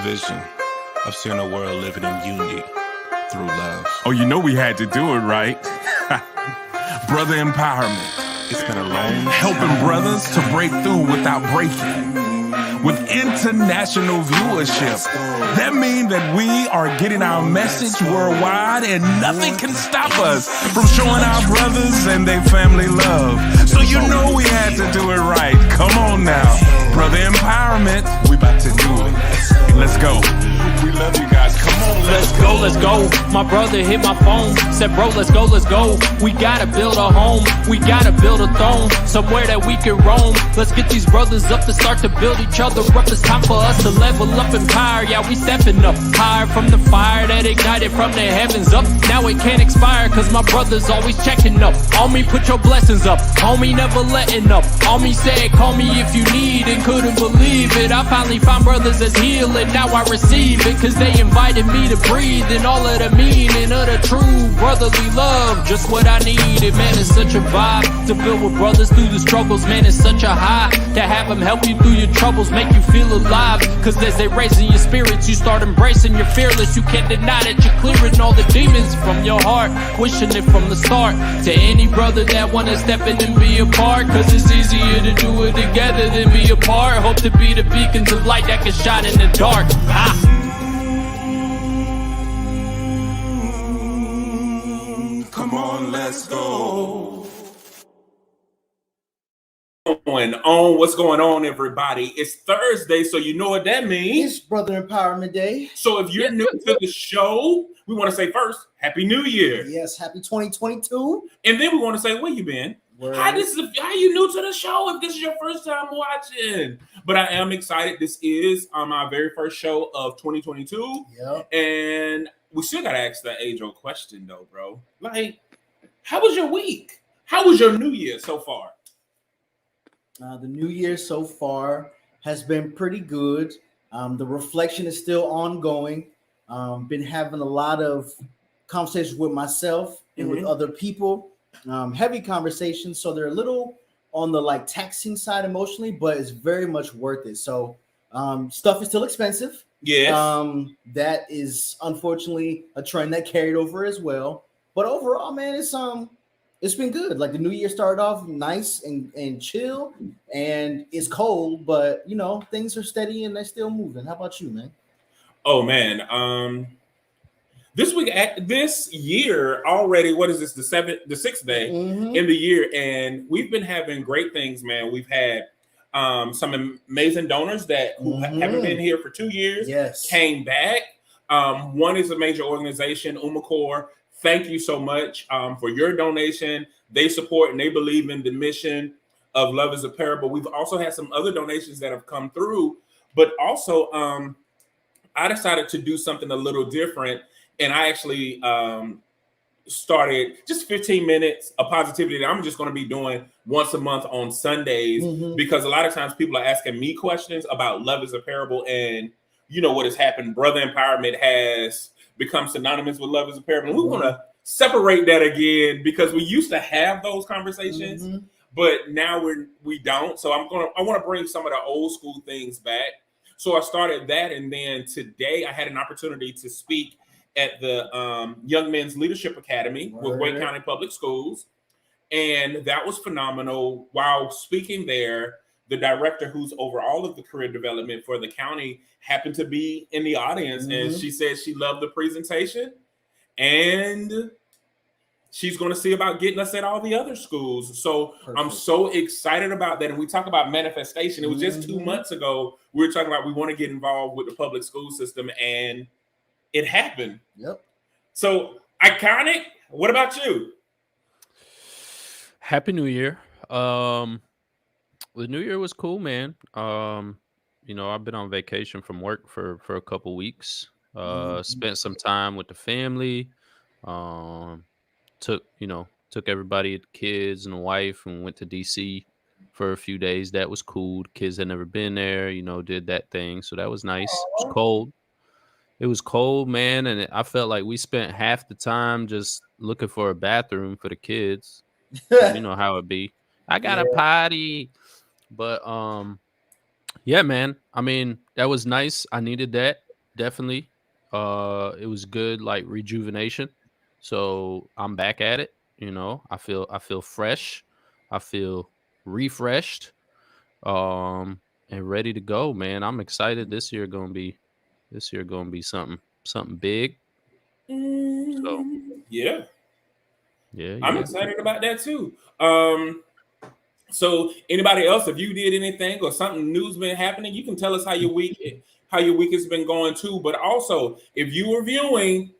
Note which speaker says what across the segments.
Speaker 1: vision of seeing a world living in unity through love.
Speaker 2: Oh, you know we had to do it, right? Brother empowerment.
Speaker 1: It's been a long
Speaker 2: Helping brothers to break through without breaking. With international viewership. That means that we are getting our message worldwide and nothing can stop us from showing our brothers and their family love. So you know we had to do it right. Come on now. Brother empowerment, we about to do it. Let's go. We love you guys. Come on,
Speaker 3: let's go, let's go. My brother hit my phone, said, bro, let's go, let's go. We gotta build a home, we gotta build a throne, somewhere that we can roam. Let's get these brothers up to start to build each other up. It's time for us to level up and power. Yeah, we stepping up higher from the fire that ignited from the heavens up. Now it can't expire, cause my brother's always checking up. On me, put your blessings up. Homie, never letting up. On me said, call me if you need, and couldn't believe it. I finally found brothers that's healing, now I receive it, cause they invited me to breathe and all of the meaning of the true brotherly love. Just what I needed, man, it's such a vibe to build with brothers through the struggles. Man, it's such a high to have them help you through your troubles, make you feel alive. Cause as they raising your spirits, you start embracing your fearless. You can't deny that you're clearing all the demons from your heart, wishing it from the start. To any brother that wanna step in and be a part, cause it's easier to do it together than be apart. Hope to be the beacons of light that can shine in the dark.
Speaker 2: Come on, let's go.
Speaker 4: What's going on, everybody? It's Thursday, so you know what that means.
Speaker 5: It's Brother Empowerment Day.
Speaker 4: So if you're new to the show, we want to say first, Happy New Year.
Speaker 5: Yes, happy 2022.
Speaker 4: And then we want to say, where you been? How you new to the show if this is your first time watching? But I am excited. This is our very first show of 2022.
Speaker 5: Yep.
Speaker 4: And we still got to ask the age-old question, though, bro. Like, how was your week? How was your New Year so far?
Speaker 5: The New Year so far has been pretty good. The reflection is still ongoing. Been having a lot of conversations with myself and with other people. Heavy conversations, so they're a little on the like taxing side emotionally, but it's very much worth it. So stuff is still expensive.
Speaker 4: Yes.
Speaker 5: That is unfortunately a trend that carried over as well. But overall, man, it's been good. Like the new year started off nice and chill, and it's cold, but you know, things are steady and they're still moving. How about you, man?
Speaker 4: Oh man. This year already, what is this? The 6th day in the year, and we've been having great things, man. We've had some amazing donors who haven't been here for 2 years.
Speaker 5: Yes,
Speaker 4: came back. One is a major organization, Umacore. Thank you so much for your donation. They support and they believe in the mission of Love is a Parable. We've also had some other donations that have come through, but also I decided to do something a little different. And I actually started just 15 minutes of positivity that I'm just going to be doing once a month on Sundays, because a lot of times people are asking me questions about Love is a Parable. And you know what has happened. Brother Empowerment has become synonymous with Love is a Parable. And we want to separate that again, because we used to have those conversations, but now we don't. So I want to bring some of the old school things back. So I started that. And then today I had an opportunity to speak at the Young Men's Leadership Academy with Wake County Public Schools. And that was phenomenal. While speaking there, the director who's over all of the career development for the county happened to be in the audience. And she said she loved the presentation. And she's going to see about getting us at all the other schools. So I'm so excited about that. And we talk about manifestation. It was just 2 months ago. We were talking about we want to get involved with the public school system, and it happened.
Speaker 5: Yep.
Speaker 4: So iconic. What about you?
Speaker 3: Happy New Year. The New Year was cool, man. You know, I've been on vacation from work for a couple weeks. Spent some time with the family. Took everybody, kids and the wife, and went to DC for a few days. That was cool. The kids had never been there, did that thing. So that was nice. It was cold. It was cold, man. And I felt like we spent half the time just looking for a bathroom for the kids. You know how it be. I got a potty. But yeah, man. I mean, that was nice. I needed that. definitely. It was good, like rejuvenation. So I'm back at it. I feel fresh. I feel refreshed. And ready to go, man. I'm excited. This year gonna be something big. So
Speaker 4: Yeah,
Speaker 3: yeah,
Speaker 4: I'm
Speaker 3: yeah.
Speaker 4: excited about that too. So anybody else, if you did anything or something new's been happening, you can tell us how your week has been going too. But also, if you were viewing,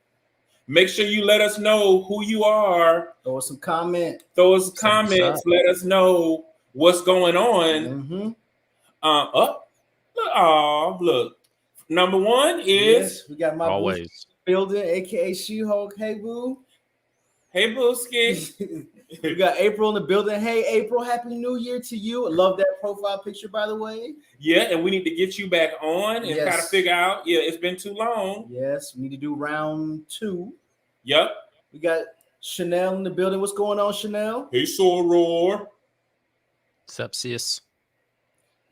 Speaker 4: make sure you let us know who you are.
Speaker 5: Throw us some comment.
Speaker 4: Throw us comments. Let us know what's going on. Look. Number one is
Speaker 5: we got my
Speaker 3: always
Speaker 5: building, aka She-Hulk. Hey boo.
Speaker 4: Hey Booski.
Speaker 5: We got April in the building. Hey April, happy new year to you. I love that profile picture, by the way.
Speaker 4: Yeah, and we need to get you back on and kind of figure out. Yeah, it's been too long.
Speaker 5: Yes, we need to do round 2.
Speaker 4: Yep.
Speaker 5: We got Chanel in the building. What's going on, Chanel?
Speaker 4: Hey Soror.
Speaker 5: Sepsis.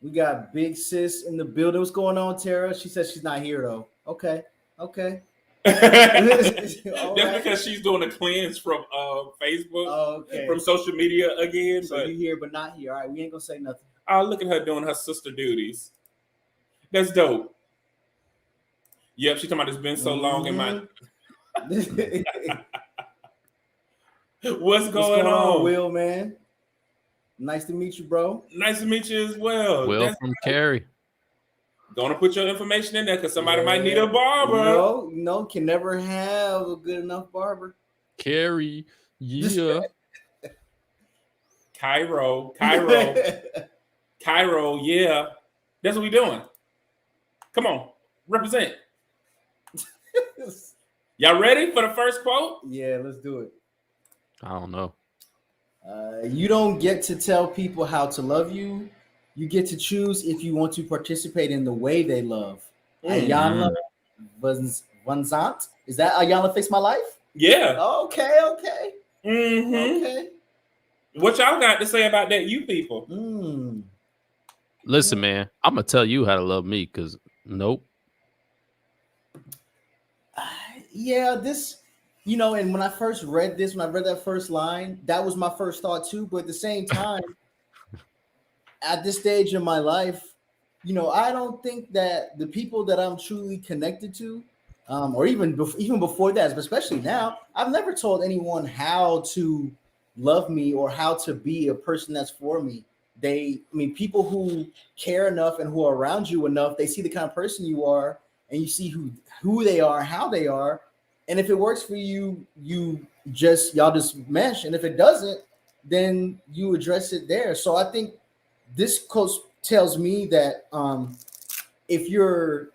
Speaker 5: We got Big Sis in the building. What's going on, Tara? She says she's not here though. Okay.
Speaker 4: That's because she's doing a cleanse from Facebook, from social media again.
Speaker 5: So you here but not here. All right, we ain't gonna say nothing.
Speaker 4: Oh, look at her doing her sister duties. That's dope. Yep, she's talking about it's been so long in my. What's going on,
Speaker 5: Will, man? Nice to meet you, bro.
Speaker 4: Nice to meet you as well.
Speaker 3: Will from Cary.
Speaker 4: Gonna put your information in there because somebody might need a barber.
Speaker 5: No, can never have a good enough barber.
Speaker 3: Cary, yeah.
Speaker 4: Cairo, yeah. That's what we doing. Come on, represent. Y'all ready for the first quote?
Speaker 5: Yeah, let's do it.
Speaker 3: I don't know.
Speaker 5: You don't get to tell people how to love you. You get to choose if you want to participate in the way they love. Ayana Vanzant. Is that Ayana Fix My Life?
Speaker 4: Yeah.
Speaker 5: Okay.
Speaker 4: Okay. What y'all got to say about that, you people?
Speaker 3: Listen, man, I'm going to tell you how to love me because nope.
Speaker 5: Yeah, this, and when I first read this, when I read that first line, that was my first thought too. But at the same time, at this stage in my life, I don't think that the people that I'm truly connected to, or even before that, but especially now, I've never told anyone how to love me or how to be a person that's for me. People who care enough and who are around you enough, they see the kind of person you are, and you see who they are, how they are, and if it works for you, y'all just mesh, and if it doesn't, then you address it there. So I think this quote tells me that if you're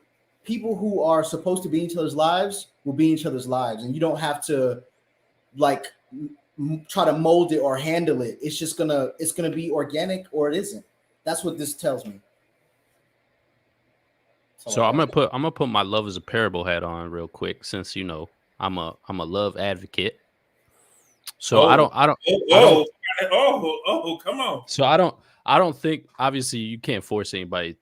Speaker 5: people who are supposed to be in each other's lives, will be in each other's lives, and you don't have to try to mold it or handle it. It's gonna be organic or it isn't. That's what this tells me.
Speaker 3: So I'm gonna put my love is a parable hat on real quick, since I'm a love advocate. So I don't
Speaker 4: come on.
Speaker 3: So I don't think, obviously you can't force anybody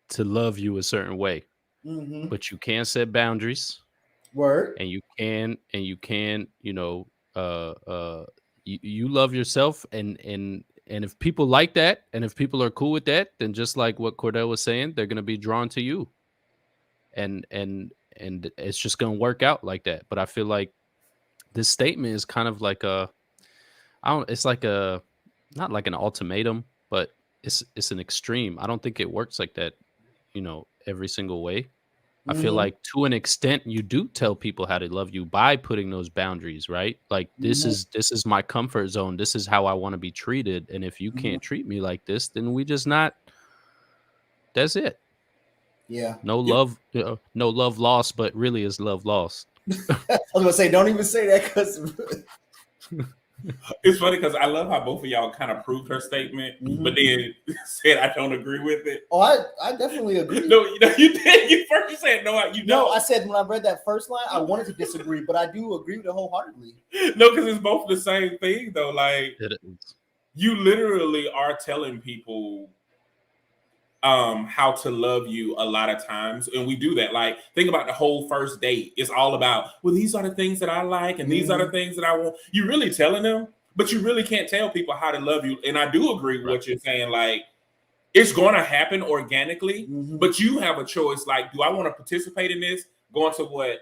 Speaker 3: to love you a certain way, but you can set boundaries.
Speaker 5: Word.
Speaker 3: And you can you love yourself, and if people like that, and if people are cool with that, then just like what Cordell was saying, they're gonna be drawn to you, and it's just gonna work out like that. But I feel like this statement is kind of like it's like not like an ultimatum, but it's an extreme. I don't think it works like that, every single way. I feel like to an extent you do tell people how to love you by putting those boundaries, right? Like this is my comfort zone. This is how I want to be treated. And if you can't treat me like this, then we just not. That's it.
Speaker 5: Yeah.
Speaker 3: No love lost, but really is love lost.
Speaker 5: I was gonna say, don't even say that because
Speaker 4: it's funny because I love how both of y'all kind of proved her statement, but then said I don't agree with it.
Speaker 5: Oh, I definitely agree.
Speaker 4: No, you did. You first said no.
Speaker 5: No, I said when I read that first line, I wanted to disagree, but I do agree with it wholeheartedly.
Speaker 4: No, because it's both the same thing, though. Like
Speaker 3: it is.
Speaker 4: You literally are telling people how to love you a lot of times, and we do that. Like, think about the whole first date. It's all about, well, these are the things that I like, and these are the things that I want. You're really telling them, but you really can't tell people how to love you. And I do agree with what you're saying. Like, it's going to happen organically, but you have a choice. Like, do I want to participate in this? Going to what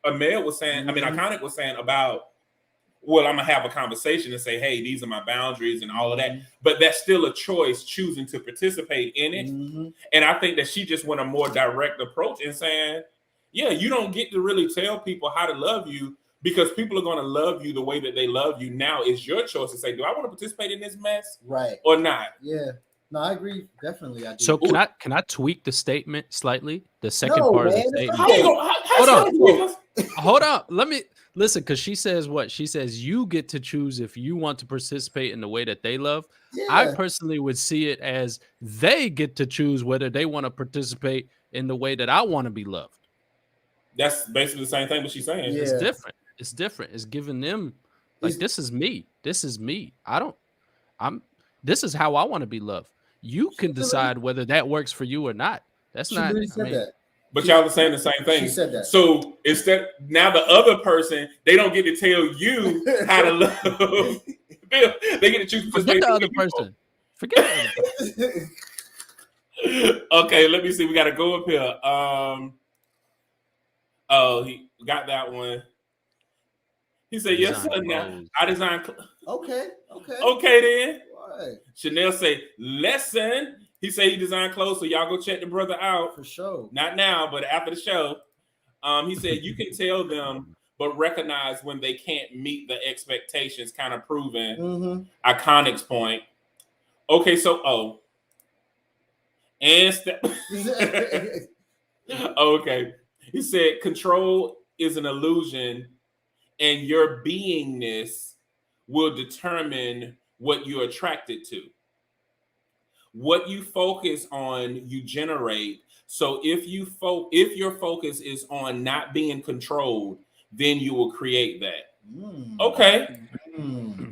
Speaker 4: Ahmed was saying, Iconic was saying about, well, I'm going to have a conversation and say, hey, these are my boundaries and all of that. But that's still a choice, choosing to participate in it. And I think that she just went a more direct approach in saying, yeah, you don't get to really tell people how to love you, because people are going to love you the way that they love you. Now it's your choice to say, do I want to participate in this mess?
Speaker 5: Right.
Speaker 4: Or not?
Speaker 5: Yeah. No, I agree. Definitely, I do.
Speaker 3: So can I tweak the statement slightly? The second part of the statement. Hold on. Let me listen, because she says what? She says you get to choose if you want to participate in the way that they love. Yeah. I personally would see it as they get to choose whether they want to participate in the way that I want to be loved.
Speaker 4: That's basically the same thing that she's saying.
Speaker 3: Yeah. It's different. It's giving them, like, this is me. This is me. This is how I want to be loved. You can decide whether that works for you or not. That's not.
Speaker 5: Really said that.
Speaker 4: But y'all are saying the same thing.
Speaker 5: She said that.
Speaker 4: So instead, now the other person, they don't get to tell you how to love. They get to choose.
Speaker 3: Forget the other person. Forget the other
Speaker 4: person. Okay, let me see. We got to go up here. Oh, he got that one. He said, "Yes, sir. Now I designed." Okay then. Right. Chanel say, "Lesson." He said he designed clothes, so y'all go check the brother out
Speaker 5: for sure.
Speaker 4: Not now, but after the show. He said you can tell them, but recognize when they can't meet the expectations. Kind of proving Iconic's point. Okay, so okay. He said control is an illusion, and your beingness will determine what you're attracted to. What you focus on, you generate. So if your focus is on not being controlled, then you will create that. Okay.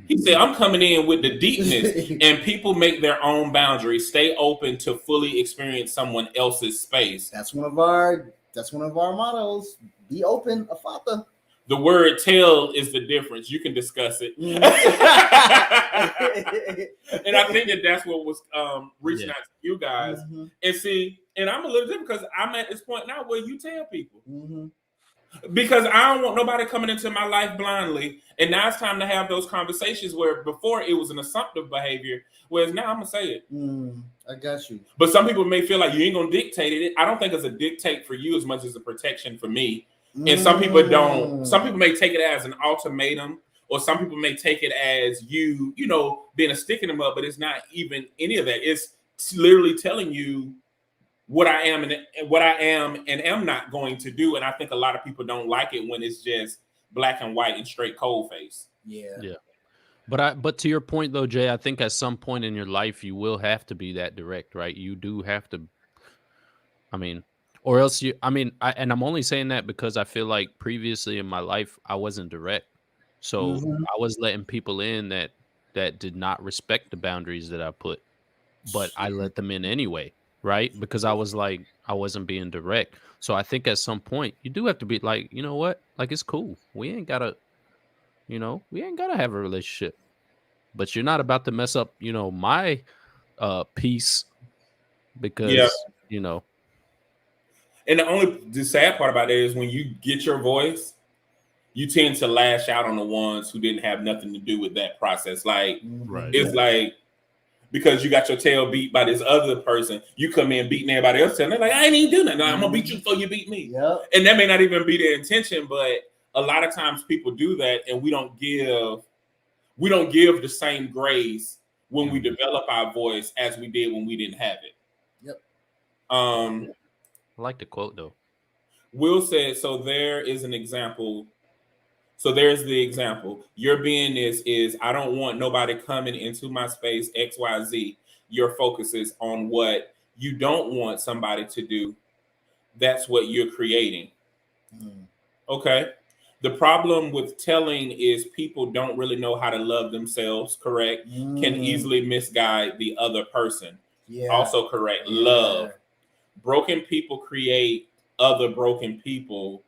Speaker 4: He said, I'm coming in with the deepness, and people make their own boundaries. Stay open to fully experience someone else's space.
Speaker 5: That's one of our mottos. Be open, Afata.
Speaker 4: The word tell is the difference. You can discuss it. And I think that's what was reaching out to you guys. And see, and I'm a little different because I'm at this point now where you tell people. Because I don't want nobody coming into my life blindly. And now it's time to have those conversations where before it was an assumptive behavior, whereas now I'm going to say it.
Speaker 5: I got you.
Speaker 4: But some people may feel like you ain't going to dictate it. I don't think it's a dictate for you as much as a protection for me. And some people don't. Some people may take it as an ultimatum, or some people may take it as you being a stick in them up, but it's not even any of that. It's literally telling you what I am and am not going to do. And I think a lot of people don't like it when it's just black and white and straight cold face.
Speaker 3: Yeah. But to your point though, Jay, I think at some point in your life you will have to be that direct, right? You do have to. Or else and I'm only saying that because I feel like previously in my life, I wasn't direct. So I was letting people in that did not respect the boundaries that I put, but I let them in anyway, right? Because I was like, I wasn't being direct. So I think at some point you do have to be like, you know what? Like, it's cool. We ain't gotta have a relationship, but you're not about to mess up, my peace because,
Speaker 4: And the sad part about that is when you get your voice, you tend to lash out on the ones who didn't have nothing to do with that process. Like, it's like, because you got your tail beat by this other person, you come in beating everybody else, and they're like, I ain't even do nothing. I'm going to beat you before you beat me. And that may not even be their intention, but a lot of times people do that, and we don't give the same grace when we develop our voice as we did when we didn't have it.
Speaker 3: I like the quote though.
Speaker 4: Will said, so there is an example. So there's the example. Your beingness is, I don't want nobody coming into my space, XYZ. Your focus is on what you don't want somebody to do. That's what you're creating. Okay. The problem with telling is people don't really know how to love themselves, correct? Can easily misguide the other person.
Speaker 5: Yeah.
Speaker 4: Also correct.
Speaker 5: Yeah.
Speaker 4: Love. Broken people create other broken people.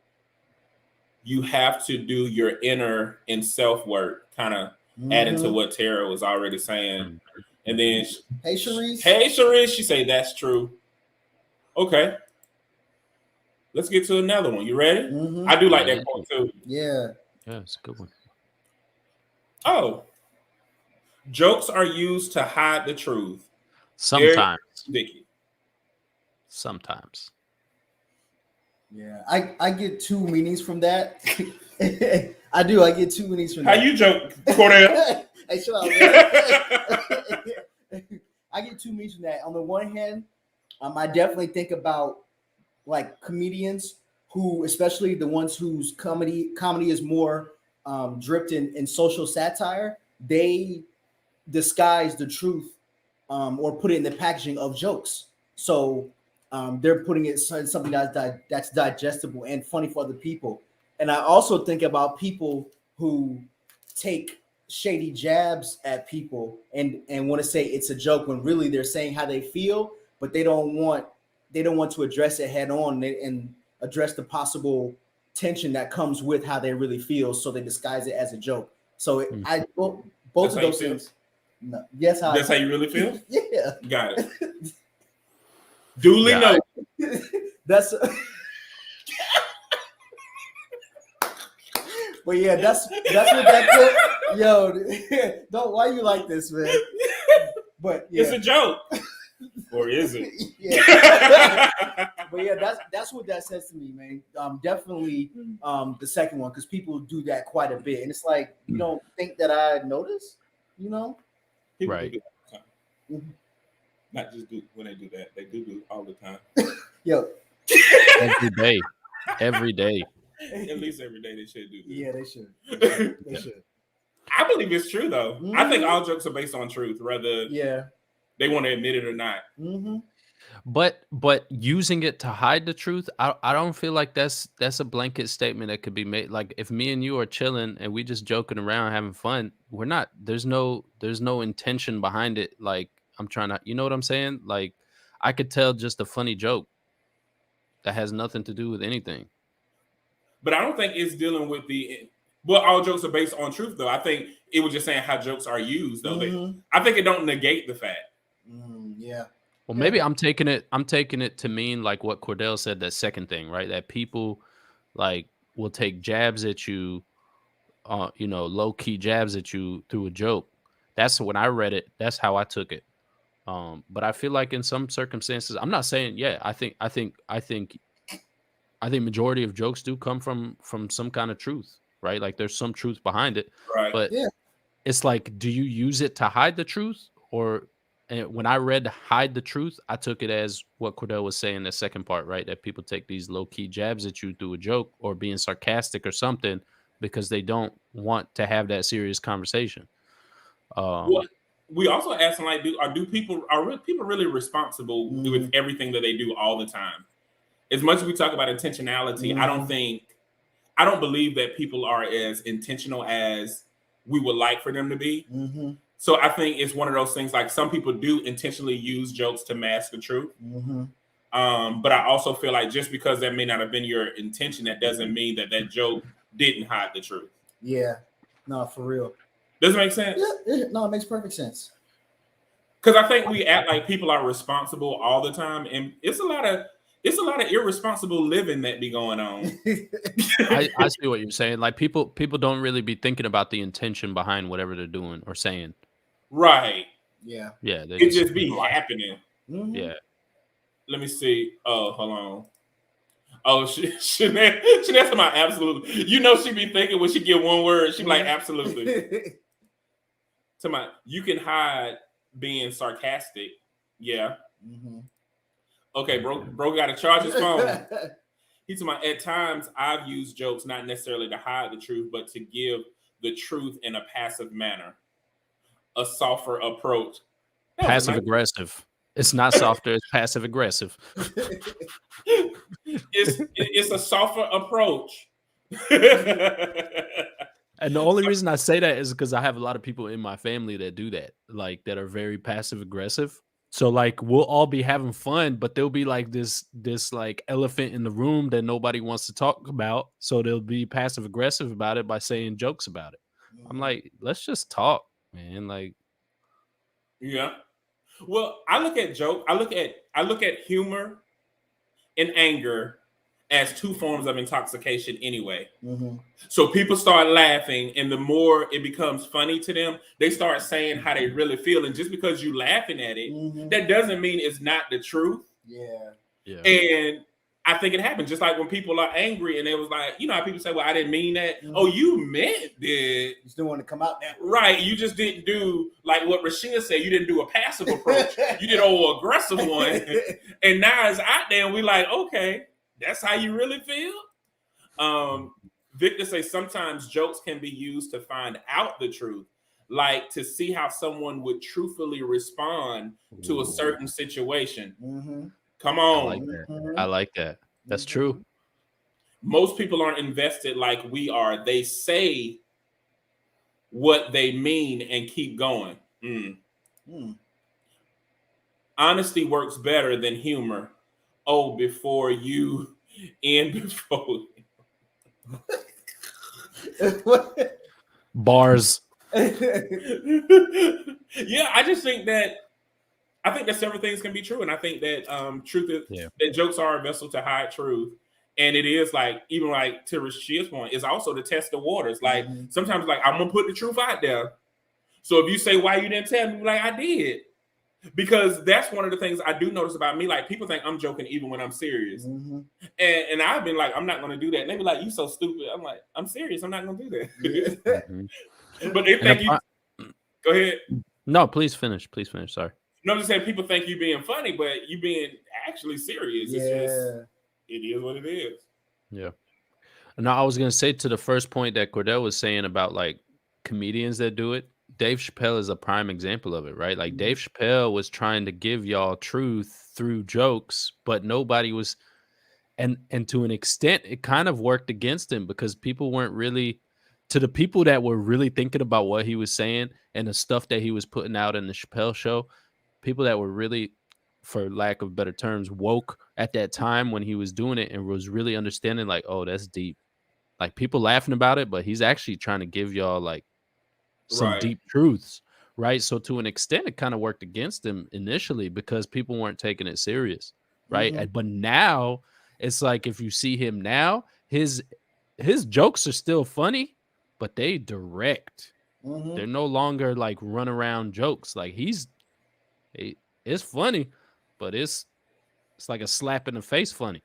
Speaker 4: You have to do your inner and self-work, kind of adding to what Tara was already saying. And then,
Speaker 5: hey, Sharice.
Speaker 4: Hey, Sharice, she say that's true. Okay. Let's get to another one. You ready? I do like that quote too.
Speaker 5: Yeah.
Speaker 3: Yeah, it's a good one.
Speaker 4: Oh. Jokes are used to hide the truth.
Speaker 3: Sometimes.
Speaker 4: Vicky.
Speaker 3: Sometimes.
Speaker 5: Yeah. I get two meanings from that. I do. I get two meanings from that.
Speaker 4: How you joke, Cordell?
Speaker 5: Hey, shut up, I get two meanings from that. On the one hand, I definitely think about like comedians who, especially the ones whose comedy is more dripped in social satire, they disguise the truth or put it in the packaging of jokes. So they're putting it in something that's digestible and funny for other people. And I also think about people who take shady jabs at people and want to say it's a joke when really they're saying how they feel, but they don't want to address it head on and address the possible tension that comes with how they really feel. So they disguise it as a joke. So both
Speaker 4: That's
Speaker 5: of
Speaker 4: how
Speaker 5: those
Speaker 4: you
Speaker 5: things. No, yes,
Speaker 4: That's how you really feel?
Speaker 5: Yeah.
Speaker 4: Got it. Duly noted.
Speaker 5: That's but yeah, that's what that yo, don't why you like this, man? But yeah.
Speaker 4: It's a joke. Or is it?
Speaker 5: Yeah. But yeah, that's what that says to me, man. Definitely the second one, because people do that quite a bit. And it's like, you don't think that I notice, you know?
Speaker 4: People
Speaker 3: Right.
Speaker 4: do that all the time. Not just do when they do that, they do all the time.
Speaker 5: Yo.
Speaker 3: Every day. Every day.
Speaker 4: At least every day they should do this.
Speaker 5: Yeah, they should. They should.
Speaker 4: I believe it's true though. I think all jokes are based on truth, whether they want to admit it or not.
Speaker 3: But using it to hide the truth, I don't feel like that's a blanket statement that could be made. Like if me and you are chilling and we just joking around having fun, we're not. There's no intention behind it. Like I'm trying to, you know what I'm saying? Like I could tell just a funny joke that has nothing to do with anything.
Speaker 4: But I don't think it's dealing with all jokes are based on truth though. I think it was just saying how jokes are used though. I think it don't negate the fact.
Speaker 5: Yeah.
Speaker 3: Well, maybe I'm taking it to mean like what Cordell said, that second thing, right? That people like will take jabs at you, low key jabs at you through a joke. That's when I read it. That's how I took it. But I feel like in some circumstances, I'm not saying, I think majority of jokes do come from some kind of truth, right? Like there's some truth behind it,
Speaker 4: right?
Speaker 3: But it's like, do you use it to hide the truth? And when I read hide the truth, I took it as what Cordell was saying, the second part, right? That people take these low key jabs at you through a joke or being sarcastic or something because they don't want to have that serious conversation.
Speaker 4: We also asked like, are people really responsible with everything that they do all the time? As much as we talk about intentionality, I don't believe that people are as intentional as we would like for them to be. So I think it's one of those things like some people do intentionally use jokes to mask the truth. But I also feel like just because that may not have been your intention, that doesn't mean that joke didn't hide the truth. Yeah.
Speaker 5: No, for real.
Speaker 4: Does it make sense?
Speaker 5: Yeah. No, it makes perfect sense.
Speaker 4: Because I think we act like people are responsible all the time. And it's a lot of irresponsible living that be going on.
Speaker 3: I see what you're saying. Like people don't really be thinking about the intention behind whatever they're doing or saying.
Speaker 4: Right.
Speaker 5: Yeah.
Speaker 3: Yeah.
Speaker 4: It just be happening.
Speaker 3: Yeah.
Speaker 4: Let me see. Oh, hold on. Oh, Shanae my absolutely. You know she be thinking when she get one word, she be like absolutely. To my, you can hide being sarcastic. Yeah. Okay, bro got to charge his phone. He's talking about, at times I've used jokes not necessarily to hide the truth, but to give the truth in a passive manner, a softer approach.
Speaker 3: Passive aggressive. It's not softer. It's passive aggressive.
Speaker 4: It's a softer approach.
Speaker 3: And the only reason I say that is because I have a lot of people in my family that do that, like that are very passive aggressive. So like we'll all be having fun, but there'll be like this like elephant in the room that nobody wants to talk about. So they'll be passive aggressive about it by saying jokes about it. I'm like, let's just talk, man. Like,
Speaker 4: Yeah. Well, I look at humor and anger as two forms of intoxication anyway. So people start laughing, and the more it becomes funny to them, they start saying how they really feel. And just because you laughing at it, that doesn't mean it's not the truth.
Speaker 3: yeah.
Speaker 4: And I think it happens just like when people are angry and it was like, you know how people say, well, I didn't mean that. Oh, you meant that.
Speaker 5: You still want to come out now.
Speaker 4: Right. You just didn't do like what Rashida said. You didn't do a passive approach. You did an aggressive one. And now it's out there and we like, okay, that's how you really feel. Victor says sometimes jokes can be used to find out the truth, like to see how someone would truthfully respond to a certain situation. Come on.
Speaker 3: I like that. I like that. That's true.
Speaker 4: Most people aren't invested like we are. They say what they mean and keep going. Honesty works better than humor. Oh, before you end before.
Speaker 3: Bars.
Speaker 4: Yeah, I just think that several things can be true, and I think that truth is that jokes are a vessel to hide truth, and it is like even like to Rashia's point, is also to test the waters. Like sometimes, like I'm gonna put the truth out there. So if you say why you didn't tell me, like I did, because that's one of the things I do notice about me. Like people think I'm joking even when I'm serious, and I've been like I'm not gonna do that. And they be like, "You so stupid." I'm like, I'm serious. I'm not gonna do that. But they think you. Go ahead.
Speaker 3: No, please finish. Please finish. Sorry.
Speaker 4: No, I'm just saying people think you being funny, but you being actually serious. It's just, it is what it is.
Speaker 3: Yeah. No, I was gonna say to the first point that Cordell was saying about like comedians that do it. Dave Chappelle is a prime example of it, right? Like Dave Chappelle was trying to give y'all truth through jokes, but nobody was, and to an extent, it kind of worked against him because people weren't really, to the people that were really thinking about what he was saying and the stuff that he was putting out in the Chappelle show. People that were really, for lack of better terms, woke at that time when he was doing it and was really understanding like, oh, that's deep. Like people laughing about it, but he's actually trying to give y'all like some deep truths, right? So to an extent, it kind of worked against him initially because people weren't taking it serious, right? But now it's like if you see him now, his jokes are still funny, but they direct. They're no longer like run around jokes. Like it's funny, but it's like a slap in the face funny.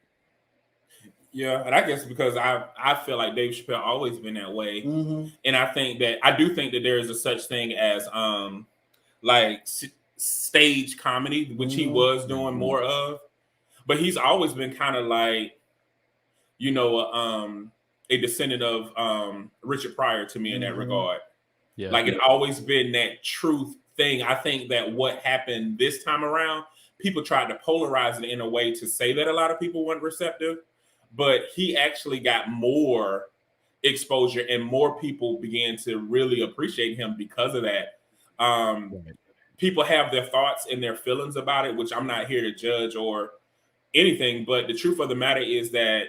Speaker 4: Yeah, and I guess because I feel like Dave Chappelle always been that way, and I do think that there is a such thing as like stage comedy, which he was doing more of, but he's always been kind of like, you know, a descendant of Richard Pryor to me in that regard. Yeah, like it always been that truth thing. I think that what happened this time around, people tried to polarize it in a way to say that a lot of people weren't receptive, but he actually got more exposure and more people began to really appreciate him because of that. People have their thoughts and their feelings about it, which I'm not here to judge or anything, but the truth of the matter is that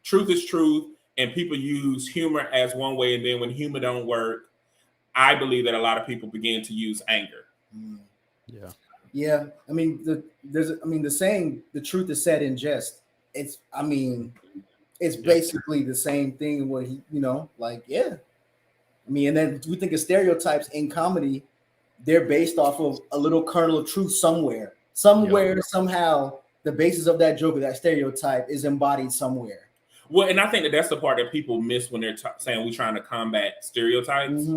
Speaker 4: truth is truth, and people use humor as one way, and then when humor don't work, I believe that a lot of people begin to use anger.
Speaker 5: Yeah. I mean, the saying, the truth is said in jest. It's basically the same thing where he, you know, like, yeah. I mean, and then we think of stereotypes in comedy, they're based off of a little kernel of truth somewhere, somehow the basis of that joke or that stereotype is embodied somewhere.
Speaker 4: Well, and I think that that's the part that people miss when they're saying we're trying to combat stereotypes.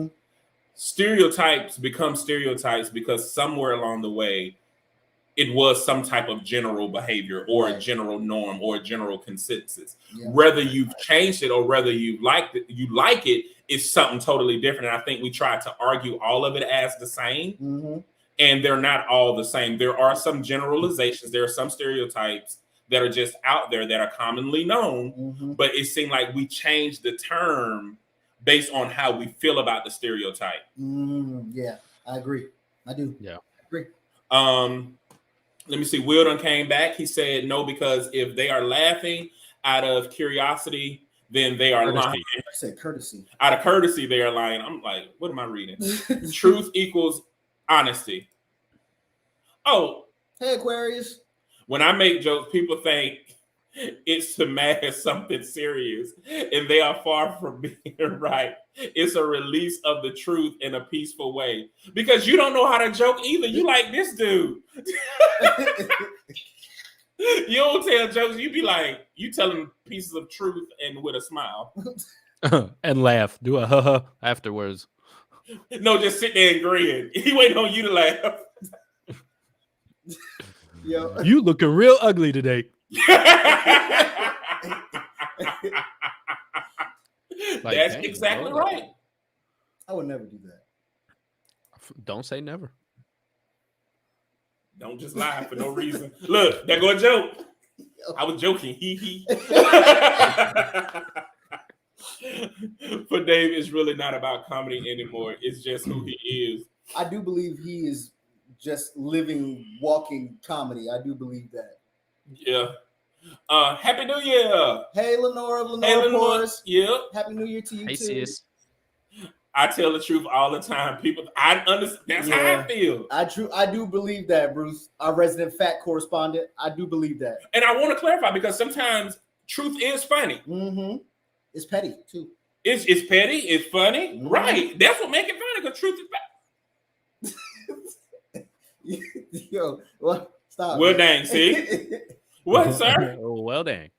Speaker 4: Stereotypes become stereotypes because somewhere along the way, it was some type of general behavior or a general norm or a general consensus. Whether you've changed it or whether you like it is something totally different. And I think we try to argue all of it as the same, and they're not all the same. There are some generalizations. There are some stereotypes that are just out there that are commonly known, but it seemed like we changed the term based on how we feel about the stereotype.
Speaker 5: Yeah, I agree. I do.
Speaker 3: Yeah,
Speaker 5: I agree.
Speaker 4: Let me see. Wildon came back. He said no, because if they are laughing out of curiosity, then they are lying.
Speaker 5: I said courtesy.
Speaker 4: Out of courtesy, they are lying. I'm like, what am I reading? Truth equals honesty. Oh,
Speaker 5: hey Aquarius.
Speaker 4: When I make jokes, people think it's to mask something serious, and they are far from being right. It's a release of the truth in a peaceful way, because you don't know how to joke either. You like this dude. You don't tell jokes. You be like, you telling pieces of truth and with a smile.
Speaker 3: And laugh. Do a ha afterwards.
Speaker 4: No, just sit there and grin. He waiting on you to laugh.
Speaker 5: Yo.
Speaker 3: You looking real ugly today.
Speaker 4: That's exactly right.
Speaker 5: I would never do that.
Speaker 3: Don't say never.
Speaker 4: Don't just lie for no reason. Look, there go a joke. I was joking. Hee. For Dave, it's really not about comedy anymore. It's just who he is.
Speaker 5: I do believe he is just living, walking comedy. I do believe that.
Speaker 4: Yeah. Happy New Year.
Speaker 5: Hey, Lenora of Lenora.
Speaker 4: Hey, Lenora.
Speaker 5: Porras.
Speaker 4: Yeah.
Speaker 5: Happy New Year to you,
Speaker 3: Hey,
Speaker 5: too.
Speaker 3: sis.
Speaker 4: I tell the truth all the time. People, I understand. That's how I feel.
Speaker 5: I do believe that, Bruce, our resident fact correspondent. I do believe that.
Speaker 4: And I want to clarify, because sometimes truth is funny.
Speaker 5: Mm-hmm. It's petty, too.
Speaker 4: It's petty. It's funny.
Speaker 5: Mm-hmm.
Speaker 4: Right. That's what makes it funny, because truth is funny.
Speaker 5: Yo, well, stop.
Speaker 4: Well, dang, see? What, sir?
Speaker 3: Oh, well, dang.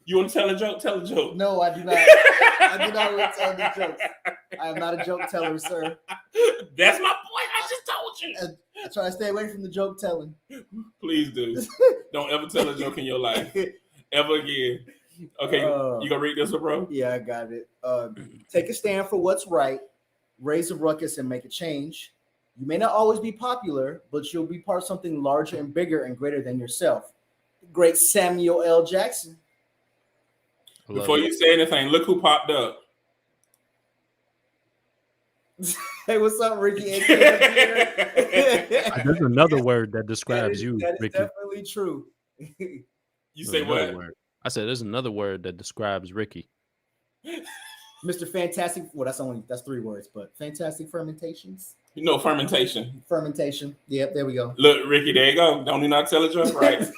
Speaker 4: You want to tell a joke? Tell a joke.
Speaker 5: No, I do not. I do not want to tell the jokes. I am not a joke teller, sir.
Speaker 4: That's my point. I just told you.
Speaker 5: I try to stay away from the joke telling.
Speaker 4: Please do. Don't ever tell a joke in your life. Ever again. Okay, you gonna read this one, bro?
Speaker 5: Yeah, I got it. Take a stand for what's right, raise a ruckus, and make a change. You may not always be popular, but you'll be part of something larger and bigger and greater than yourself. Great Samuel L. Jackson.
Speaker 4: Before you say anything, look who popped up.
Speaker 5: Hey, what's up, Ricky?
Speaker 3: There's another word that describes you,
Speaker 5: that is
Speaker 3: Ricky.
Speaker 5: definitely true.
Speaker 4: You say what?
Speaker 3: Word. I said there's another word that describes Ricky.
Speaker 5: Mr. Fantastic. Well, that's 3 words, but fantastic fermentations.
Speaker 4: You know, fermentation.
Speaker 5: Fermentation. Yep, there we go.
Speaker 4: Look, Ricky, there you go. Don't you not tell a joke, right?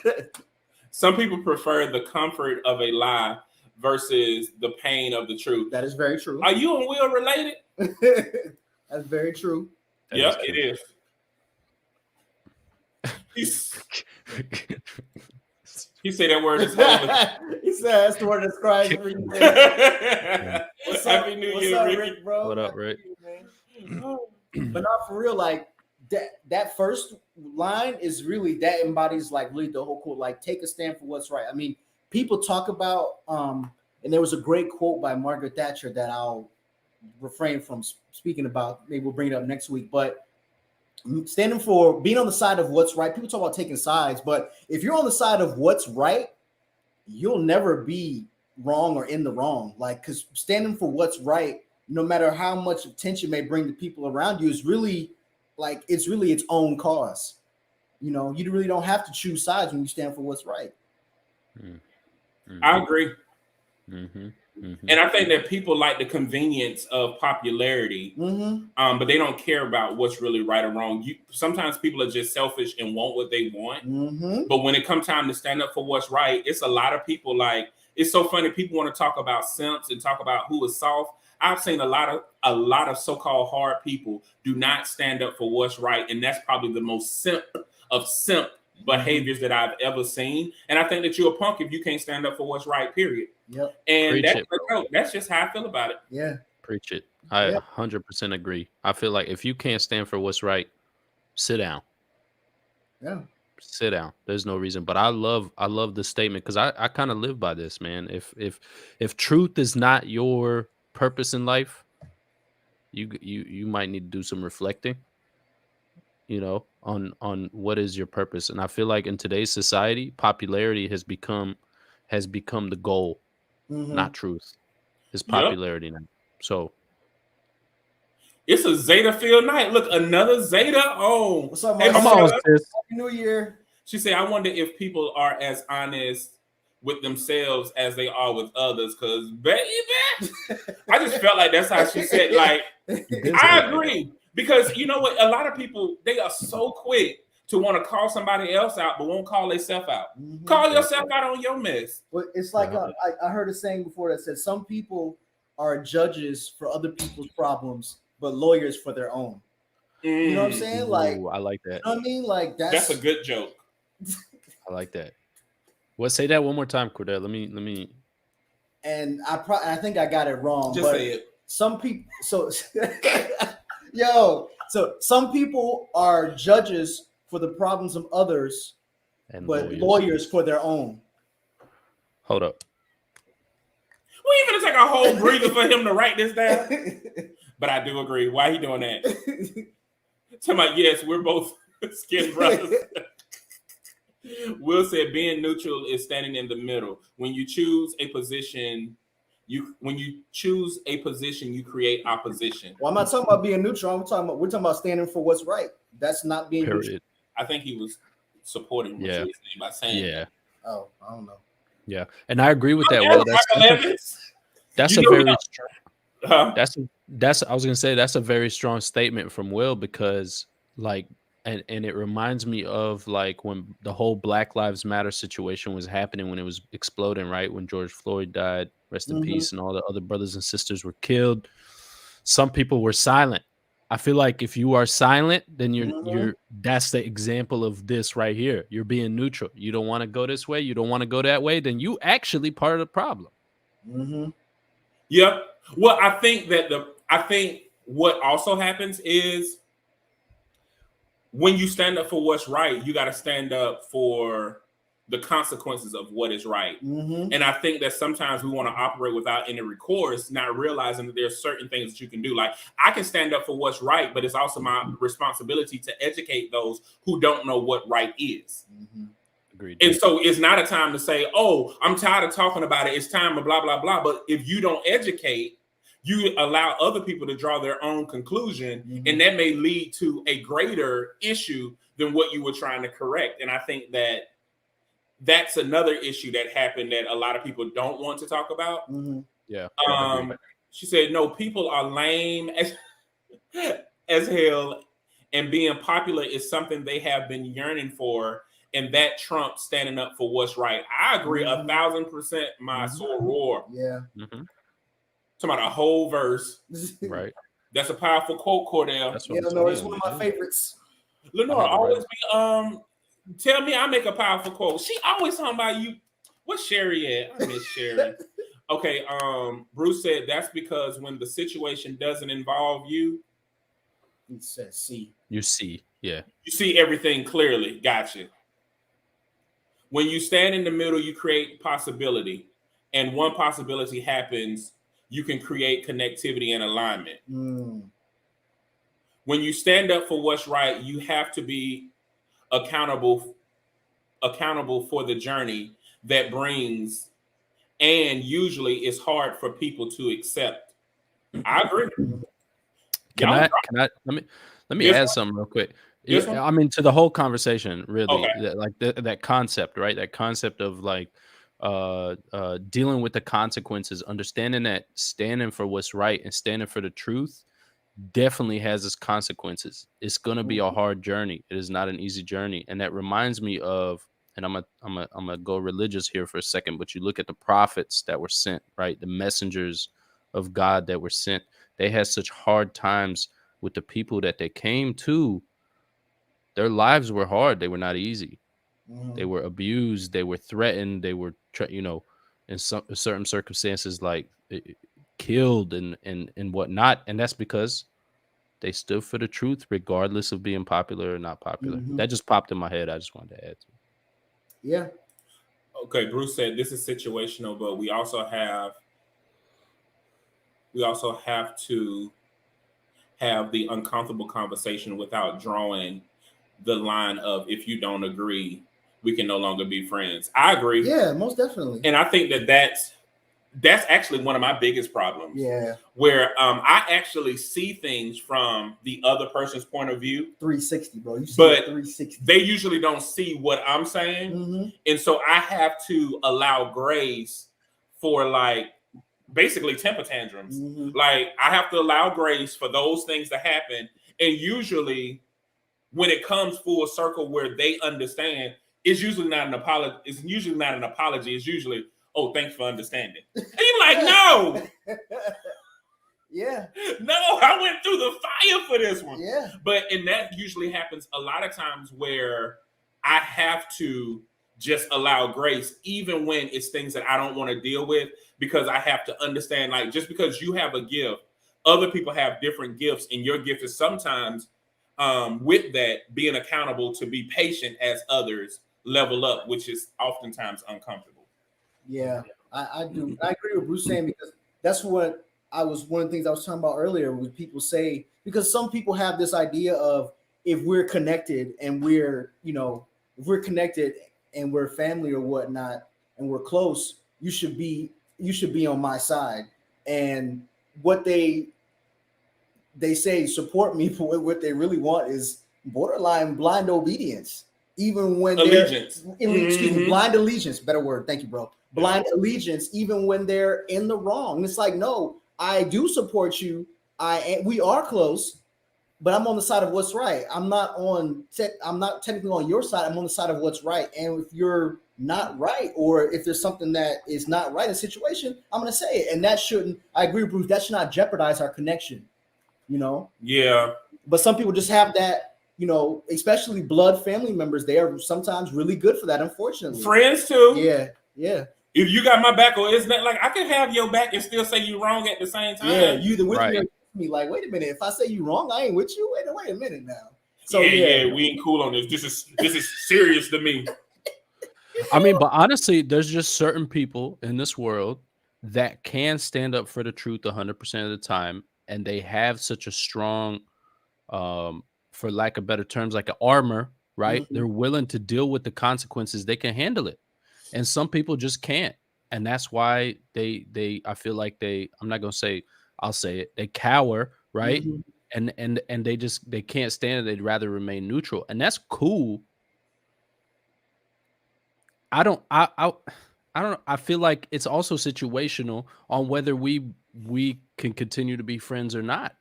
Speaker 4: Some people prefer the comfort of a lie versus the pain of the truth.
Speaker 5: That is very true.
Speaker 4: Are you and Will related?
Speaker 5: That's very true.
Speaker 4: Yep, it is. He said that word is holy.
Speaker 5: He said that's the word that describes me.
Speaker 4: Happy New Year, Ricky.
Speaker 5: Bro?
Speaker 3: What up, Rick?
Speaker 5: But not for real, like that first line is really, that embodies like really the whole quote, like take a stand for what's right. I mean, people talk about and there was a great quote by Margaret Thatcher that I'll refrain from speaking about. Maybe we'll bring it up next week, but standing for being on the side of what's right. People talk about taking sides, but if you're on the side of what's right, you'll never be wrong or in the wrong. Like, because standing for what's right, no matter how much attention may bring to people around you, is really like, it's really its own cause. You know, you really don't have to choose sides when you stand for what's right.
Speaker 3: Mm-hmm.
Speaker 4: I agree.
Speaker 3: Mm-hmm. Mm-hmm.
Speaker 4: And I think that people like the convenience of popularity, but they don't care about what's really right or wrong. Sometimes people are just selfish and want what they want.
Speaker 5: Mm-hmm.
Speaker 4: But when it comes time to stand up for what's right, it's a lot of people like, it's so funny. People want to talk about simps and talk about who is soft. I've seen a lot of so-called hard people do not stand up for what's right. And that's probably the most simp behaviors that I've ever seen. And I think that you're a punk if you can't stand up for what's right, period.
Speaker 5: Yep.
Speaker 4: And that's just how I feel about it.
Speaker 5: Yeah.
Speaker 3: Preach it. I 100% agree. I feel like if you can't stand for what's right, sit down.
Speaker 5: Yeah.
Speaker 3: Sit down. There's no reason. But I love the statement, because I kind of live by this, man. If truth is not your purpose in life, you might need to do some reflecting, you know, on what is your purpose. And I feel like in today's society, popularity has become the goal, not truth. It's popularity now. So
Speaker 4: It's a Zeta filled night. Look, another Zeta. Oh,
Speaker 5: What's up,
Speaker 4: hey,
Speaker 5: Mark?
Speaker 3: Come on,
Speaker 4: Marcella.
Speaker 3: sis.
Speaker 5: Happy New Year.
Speaker 4: She said, I wonder if people are as honest with themselves as they are with others. Because, baby, I just felt like that's how she said, like, I agree. Because you know what? A lot of people, they are so quick to want to call somebody else out, but won't call themselves out.
Speaker 5: Mhm.
Speaker 4: Call yourself out on your mess.
Speaker 5: But it's like I heard a saying before that said some people are judges for other people's problems, but lawyers for their own. You know what I'm saying? Like,
Speaker 3: Ooh, I like that.
Speaker 5: you know what I mean? Like
Speaker 4: That's a good joke.
Speaker 3: I like that. What? Say that one more time, Cordell. Let me.
Speaker 5: And I think I got it wrong.
Speaker 4: Just
Speaker 5: but
Speaker 4: say it.
Speaker 5: some people, so some people are judges for the problems of others,
Speaker 3: And
Speaker 5: but lawyers for their own.
Speaker 3: Hold up.
Speaker 4: We even take a whole breather for him to write this down. But I do agree. Why he doing that? Talking about, yes, we're both skin brothers. Will said being neutral is standing in the middle. When you choose a position, you create opposition.
Speaker 5: Well, I'm not talking about being neutral. We're talking about standing for what's right. That's not being neutral.
Speaker 3: Period.
Speaker 4: I think he was supporting what you were saying by saying
Speaker 3: Yeah.
Speaker 4: that.
Speaker 5: Oh, I don't know.
Speaker 3: Yeah. And I agree with that, Will. That's a very I was gonna say that's a very strong statement from Will, because like and it reminds me of like when the whole Black Lives Matter situation was happening, when it was exploding, right? When George Floyd died, rest in peace, and all the other brothers and sisters were killed. Some people were silent. I feel like if you are silent, then you're that's the example of this right here. You're being neutral. You don't want to go this way, you don't want to go that way, then you actually part of the problem.
Speaker 5: Mm-hmm.
Speaker 4: Yep. Well, I think what also happens is when you stand up for what's right, you got to stand up for the consequences of what is right.
Speaker 5: Mm-hmm.
Speaker 4: And I think that sometimes we want to operate without any recourse, not realizing that there's certain things that you can do. Like, I can stand up for what's right, but it's also my responsibility to educate those who don't know what right is.
Speaker 5: Mm-hmm.
Speaker 3: Agreed.
Speaker 4: And so it's not a time to say, oh, I'm tired of talking about it. It's time to blah, blah, blah. But if you don't educate, you allow other people to draw their own conclusion, and that may lead to a greater issue than what you were trying to correct. And I think that that's another issue that happened that a lot of people don't want to talk about.
Speaker 5: Mm-hmm.
Speaker 3: Yeah.
Speaker 4: She said, no, people are lame as hell, and being popular is something they have been yearning for, and that trumps standing up for what's right. I agree 1,000%, my soror.
Speaker 5: Yeah.
Speaker 3: Mm-hmm.
Speaker 4: Talking about a whole verse.
Speaker 3: Right.
Speaker 4: That's a powerful quote, Cordell.
Speaker 3: That's
Speaker 5: Yeah, no, it's one of my favorites.
Speaker 4: Lenore always be tell me I make a powerful quote. She always talking about you. What's Sherry at? I miss Sherry. Okay, Bruce said that's because when the situation doesn't involve you,
Speaker 5: It says see.
Speaker 3: You see, yeah.
Speaker 4: You see everything clearly. Gotcha. When you stand in the middle, you create possibility. And one possibility happens, you can create connectivity and alignment. When you stand up for what's right, you have to be accountable for the journey that brings, and usually it's hard for people to accept. I agree.
Speaker 3: Can I let me add something real quick. I mean, to the whole conversation, really, like that concept, right? That concept of like dealing with the consequences, understanding that standing for what's right and standing for the truth definitely has its consequences. It's going to be a hard journey. It is not an easy journey. And that reminds me of, and I'm gonna go religious here for a second, but you look at the prophets that were sent, right? The messengers of God that were sent. They had such hard times with the people that they came to. Their lives were hard. They were not easy. They were abused. They were threatened. They were, in some certain circumstances, like killed and whatnot. And that's because they stood for the truth, regardless of being popular or not popular. That just popped in my head. I just wanted to add to it.
Speaker 5: Yeah.
Speaker 4: Okay, Bruce said this is situational, but we also have to have the uncomfortable conversation without drawing the line of, if you don't agree, we can no longer be friends. I agree.
Speaker 5: Yeah, most definitely.
Speaker 4: And I think that that's that's actually one of my biggest problems.
Speaker 5: Yeah.
Speaker 4: Where I actually see things from the other person's point of view.
Speaker 5: 360, bro. You see
Speaker 4: but
Speaker 5: 360.
Speaker 4: They usually don't see what I'm saying.
Speaker 5: Mm-hmm.
Speaker 4: And so I have to allow grace for like basically temper tantrums.
Speaker 5: Mm-hmm.
Speaker 4: Like I have to allow grace for those things to happen. And usually when it comes full circle where they understand, it's usually not an apology. It's usually not an apology. It's usually, oh, thanks for understanding. And you're like, no.
Speaker 5: Yeah.
Speaker 4: No, I went through the fire for this one.
Speaker 5: Yeah.
Speaker 4: And that usually happens a lot of times where I have to just allow grace, even when it's things that I don't want to deal with, because I have to understand, like, just because you have a gift, other people have different gifts, and your gift is sometimes with that being accountable to be patient as others level up, which is oftentimes uncomfortable.
Speaker 5: Yeah, I do. I agree with Bruce saying, because that's what one of the things I was talking about earlier, with people say, because some people have this idea of, if we're connected and if we're connected and we're family or whatnot and we're close, you should be on my side. And what they say, support me, for what they really want is borderline blind obedience. Even when
Speaker 4: allegiance.
Speaker 5: Excuse me, blind allegiance, better word. Thank you, bro. Blind allegiance, even when they're in the wrong. And it's like, no, I do support you. We are close, but I'm on the side of what's right. I'm not technically on your side. I'm on the side of what's right. And if you're not right, or if there's something that is not right in a situation, I'm going to say it. And that shouldn't, I agree with Bruce, that should not jeopardize our connection,
Speaker 4: Yeah.
Speaker 5: But some people just have that, especially blood family members, they are sometimes really good for that, unfortunately.
Speaker 4: Friends too.
Speaker 5: Yeah. Yeah.
Speaker 4: If you got my back, or isn't that like I can have your back and still say you wrong at the same time?
Speaker 5: Yeah, you either with
Speaker 1: Right.
Speaker 5: me or against me. Like, wait a minute, if I say you wrong, I ain't with you. Wait a minute now. So
Speaker 4: yeah, we ain't cool on this. This is serious to me.
Speaker 1: I mean, but honestly, there's just certain people in this world that can stand up for the truth 100% of the time, and they have such a strong, for lack of better terms, like an armor, right?
Speaker 5: Mm-hmm.
Speaker 1: They're willing to deal with the consequences. They can handle it, and some people just can't, and that's why I feel like I'm not gonna say, I'll say it, they cower, right?
Speaker 5: Mm-hmm.
Speaker 1: And they can't stand it. They'd rather remain neutral, and that's cool. I don't know. I feel like it's also situational on whether we can continue to be friends or not.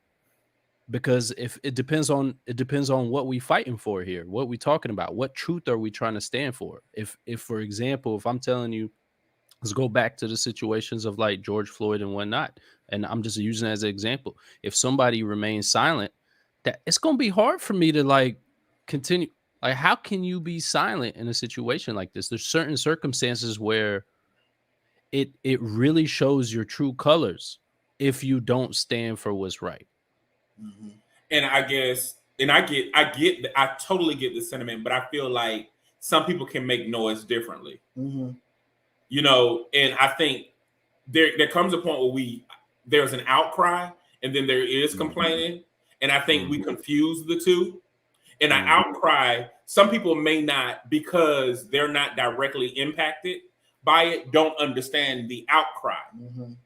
Speaker 1: Because if it depends on what we fighting for here, what we talking about, what truth are we trying to stand for? If for example, if I'm telling you, let's go back to the situations of like George Floyd and whatnot, and I'm just using it as an example. If somebody remains silent, that it's gonna be hard for me to like continue. Like, how can you be silent in a situation like this? There's certain circumstances where it really shows your true colors if you don't stand for what's right.
Speaker 5: Mm-hmm.
Speaker 4: And I guess, I totally get the sentiment, but I feel like some people can make noise differently.
Speaker 5: Mm-hmm.
Speaker 4: And I think there comes a point where there's an outcry, and then there is complaining, and I think we confuse the two. And an outcry, some people may not, because they're not directly impacted by it, don't understand the outcry.
Speaker 5: Mm-hmm.
Speaker 4: And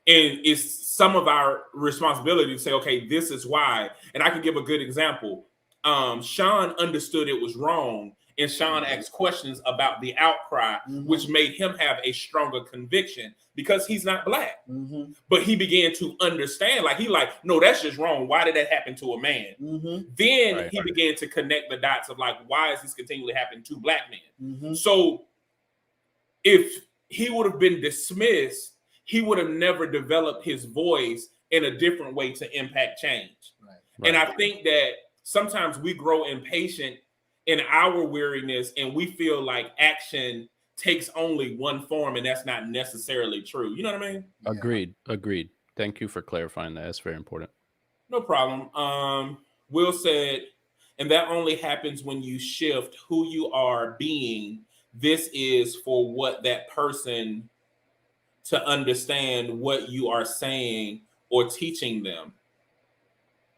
Speaker 4: it's some of our responsibility to say, okay, this is why. And I can give a good example. Sean understood it was wrong, and Sean asked questions about the outcry, which made him have a stronger conviction, because he's not black.
Speaker 5: Mm-hmm.
Speaker 4: But he began to understand, no, that's just wrong. Why did that happen to a man?
Speaker 5: Mm-hmm.
Speaker 4: Then he began to connect the dots of like, why is this continually happening to black men?
Speaker 5: Mm-hmm.
Speaker 4: So if he would have been dismissed, he would have never developed his voice in a different way to impact change. Right. And I think that sometimes we grow impatient in our weariness, and we feel like action takes only one form, and that's not necessarily true. You know what I mean?
Speaker 1: Agreed. Thank you for clarifying that. That's very important.
Speaker 4: No problem. Will said, and that only happens when you shift who you are being. This is for what that person to understand what you are saying or teaching them.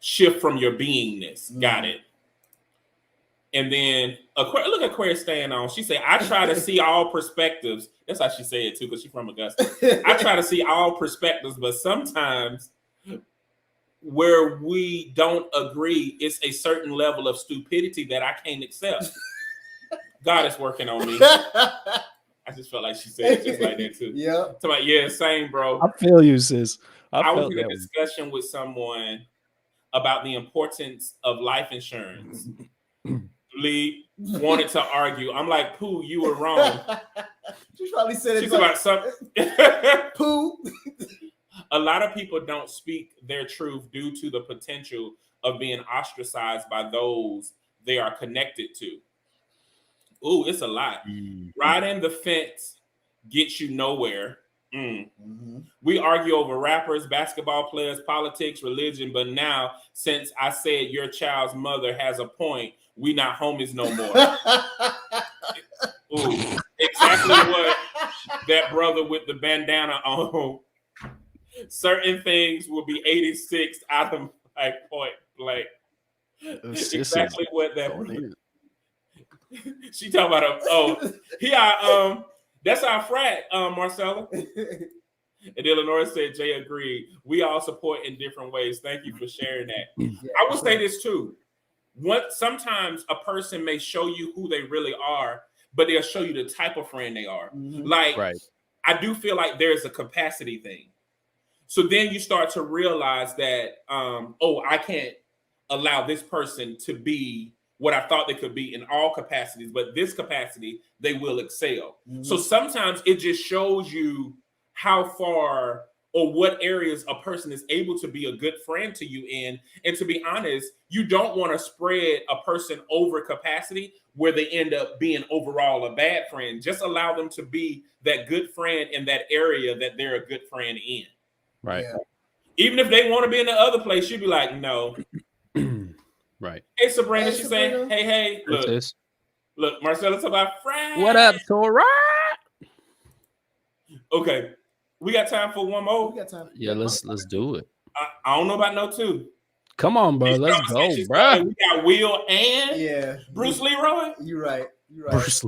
Speaker 4: Shift from your beingness. Got it. And then look at Aquarius staying on. She said, I try to see all perspectives. That's how she said it too, because she's from Augusta. I try to see all perspectives, but sometimes where we don't agree, it's a certain level of stupidity that I can't accept. God is working on me. I just felt like she said it just like that too.
Speaker 5: Yeah.
Speaker 4: Yeah, same, bro.
Speaker 1: I feel you, sis.
Speaker 4: I was in a discussion with someone about the importance of life insurance. Lee wanted to argue. I'm like, Pooh, you were wrong.
Speaker 5: She probably said it.
Speaker 4: She's about something.
Speaker 5: Pooh.
Speaker 4: A lot of people don't speak their truth due to the potential of being ostracized by those they are connected to. Ooh, it's a lot. Riding the fence gets you nowhere. We argue over rappers, basketball players, politics, religion, but now, since I said your child's mother has a point, we not homies no more. Ooh, exactly what that brother with the bandana on. Certain things will be 86 out of my point blank. Exactly what that brother. She talking about that's our frat, Marcella. And Illinois said, Jay agreed. We all support in different ways. Thank you for sharing that. I will say this too. Sometimes a person may show you who they really are, but they'll show you the type of friend they are. Like, I do feel like there's a capacity thing. So then you start to realize that, I can't allow this person to be what I thought they could be in all capacities, but this capacity, they will excel. So sometimes it just shows you how far or what areas a person is able to be a good friend to you in. And to be honest, you don't want to spread a person over capacity where they end up being overall a bad friend. Just allow them to be that good friend in that area that they're a good friend in.
Speaker 1: Right.
Speaker 5: Yeah.
Speaker 4: Even if they want to be in the other place, you'd be like, no.
Speaker 1: Right.
Speaker 4: Hey, Sabrina, she's saying, hey, look, Marcella, talk about Friday.
Speaker 1: What up, Torah?
Speaker 4: Okay. We got time for one more.
Speaker 5: We got time.
Speaker 1: Yeah, let's do it.
Speaker 4: I don't know about no two.
Speaker 1: Come on, bro. Let's go, bro.
Speaker 4: We got Will and Bruce Leroy.
Speaker 5: You're right.
Speaker 1: Bruce.